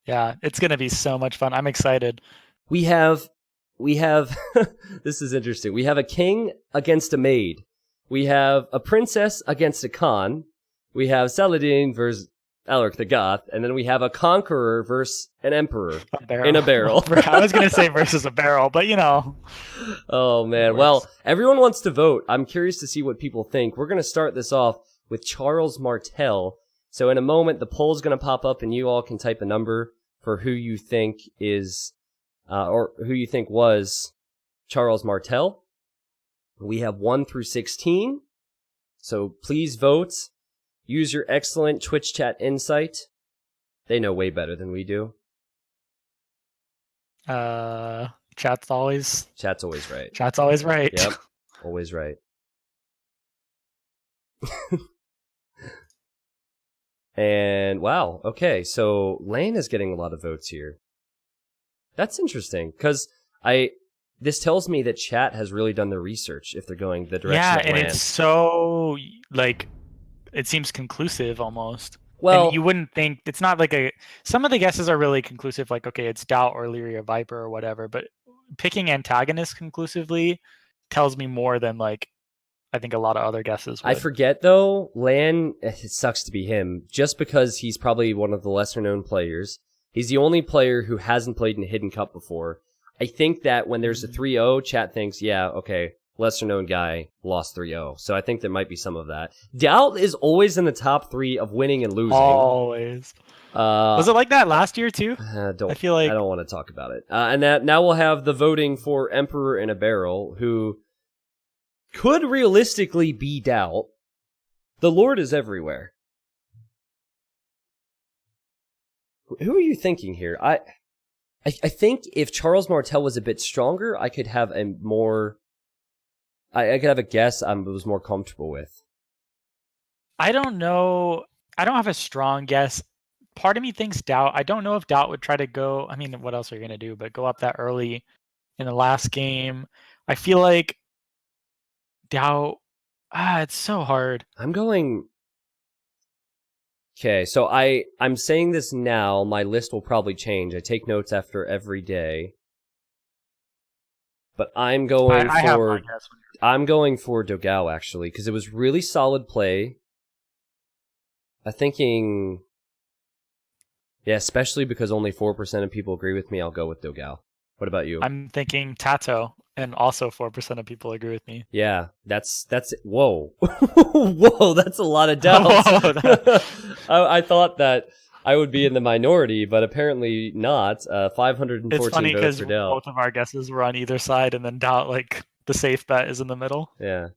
Yeah, it's going to be so much fun. I'm excited. We have, this is interesting. We have a king against a maid. We have a princess against a Khan. We have Saladin versus Alaric the Goth, and then we have a conqueror versus an emperor in a barrel. I was going to say versus a barrel, but you know. Oh, man. Well, everyone wants to vote. I'm curious to see what people think. We're going to start this off with Charles Martel. So in a moment, the poll's going to pop up, and you all can type a number for who you think is, or who you think was Charles Martel. We have 1 through 16. So please vote. Use your excellent Twitch chat insight. They know way better than we do. Chat's always right. Chat's always right. Yep, always right. And wow, okay, so Lane is getting a lot of votes here. That's interesting, because this tells me that chat has really done their research if they're going the direction of Lane. And it's so, like, it seems conclusive almost. Well, and you wouldn't think, it's not like some of the guesses are really conclusive, like, okay, it's Doubt or Leary or Viper or whatever, but picking antagonists conclusively tells me more than, like, I think a lot of other guesses would. I forget, though, Lan, it sucks to be him, just because he's probably one of the lesser-known players. He's the only player who hasn't played in a Hidden Cup before. I think that when there's a 3-0, chat thinks, yeah, okay, lesser-known guy lost 3-0. So I think there might be some of that. Doubt is always in the top 3 of winning and losing. Always. Was it like that last year, too? I feel like... I don't want to talk about it. And now we'll have the voting for Emperor in a Barrel, who could realistically be Doubt. The Lord is everywhere. Who are you thinking here? I think if Charles Martel was a bit stronger, I could have a more... I could have a guess I was more comfortable with. I don't know. I don't have a strong guess. Part of me thinks Doubt. I don't know if Doubt would try to go... I mean, what else are you going to do? But go up that early in the last game. I feel like Doubt... it's so hard. I'm going... Okay, so I'm saying this now. My list will probably change. I take notes after every day. But I'm going I'm going for Dogao, actually, because it was really solid play. I'm thinking... Yeah, especially because only 4% of people agree with me, I'll go with Dogao. What about you? I'm thinking Tato, and also 4% of people agree with me. Yeah, that's whoa. Whoa, that's a lot of doubts. I thought that I would be in the minority, but apparently not. 514 it's funny votes for Doubt. Both of our guesses were on either side, and then Doubt, like, the safe bet is in the middle. Yeah.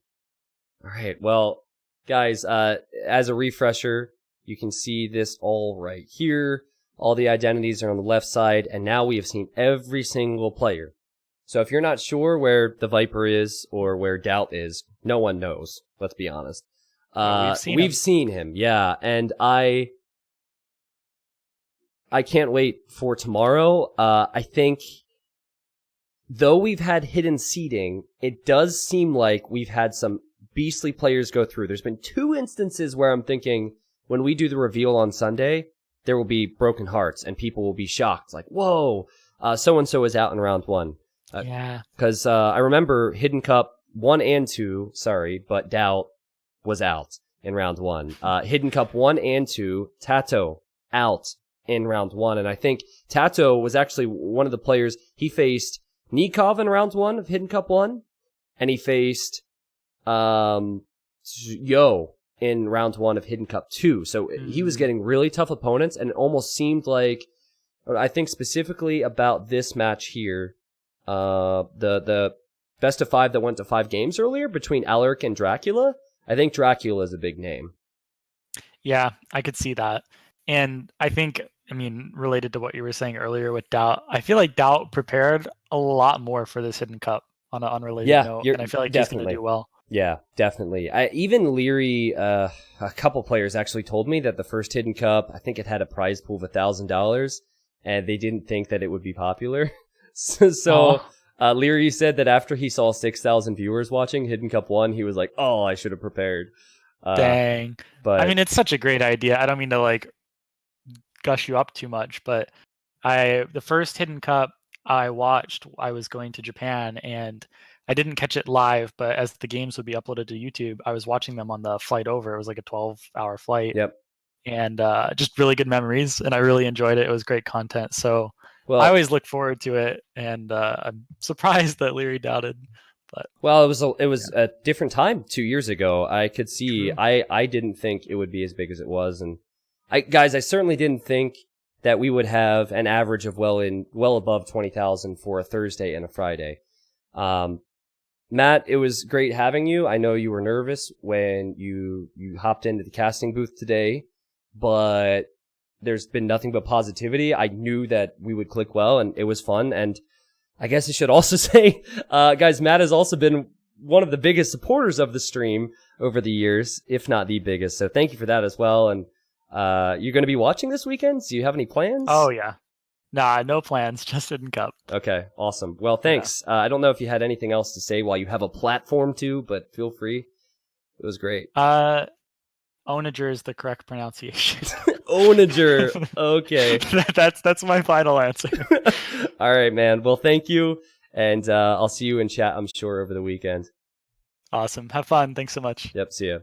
All right, well, guys, as a refresher, you can see this all right here. All the identities are on the left side, and now we have seen every single player. So if you're not sure where the Viper is or where Doubt is, no one knows, let's be honest. We've seen him, yeah, and I can't wait for tomorrow. I think, though we've had hidden seeding, it does seem like we've had some beastly players go through. There's been 2 instances where I'm thinking, when we do the reveal on Sunday, there will be broken hearts and people will be shocked. Like, whoa, so-and-so is out in round 1. Yeah. Because I remember Hidden Cup 1 and 2, but Doubt was out in round 1. Hidden Cup 1 and 2, Tato out in round 1. And I think Tato was actually one of the players. He faced Nikov in round 1 of Hidden Cup 1, and he faced Yo in round 1 of Hidden Cup 2. So he was getting really tough opponents, and it almost seemed like, I think specifically about this match here, the best of 5 that went to 5 games earlier between Alaric and Dracula. I think Dracula is a big name. Yeah, I could see that. And I think, related to what you were saying earlier with Doubt, I feel like Doubt prepared a lot more for this Hidden Cup on an unrelated note. And I feel like he's going to do well. Yeah, definitely. Even Leary, a couple players actually told me that the first Hidden Cup, I think it had a prize pool of $1,000, and they didn't think that it would be popular. So Leary said that after he saw 6,000 viewers watching Hidden Cup 1, he was like, oh, I should have prepared. Dang. But it's such a great idea. I don't mean to gush you up too much, but the first Hidden Cup I watched, I was going to Japan, and I didn't catch it live, but as the games would be uploaded to YouTube, I was watching them on the flight over. It was like a 12-hour flight. Yep. And just really good memories, and I really enjoyed it. It was great content. So I always look forward to it, and I'm surprised that Leary doubted. But it was a different time 2 years ago. I could see. I didn't think it would be as big as it was, and I certainly didn't think that we would have an average of well above 20,000 for a Thursday and a Friday. Matt, it was great having you. I know you were nervous when you hopped into the casting booth today, but there's been nothing but positivity. I knew that we would click well, and it was fun. And I guess I should also say, guys, Matt has also been one of the biggest supporters of the stream over the years, if not the biggest. So thank you for that as well. And you're going to be watching this weekend? Do you have any plans? Oh, yeah. Nah, no plans, just Hidden Cup. Okay, awesome. Well, thanks. Yeah. I don't know if you had anything else to say while you have a platform to, but feel free. It was great. Onager is the correct pronunciation. Onager. Okay. That's my final answer. All right, man. Well, thank you, and I'll see you in chat, I'm sure, over the weekend. Awesome. Have fun. Thanks so much. Yep, see ya.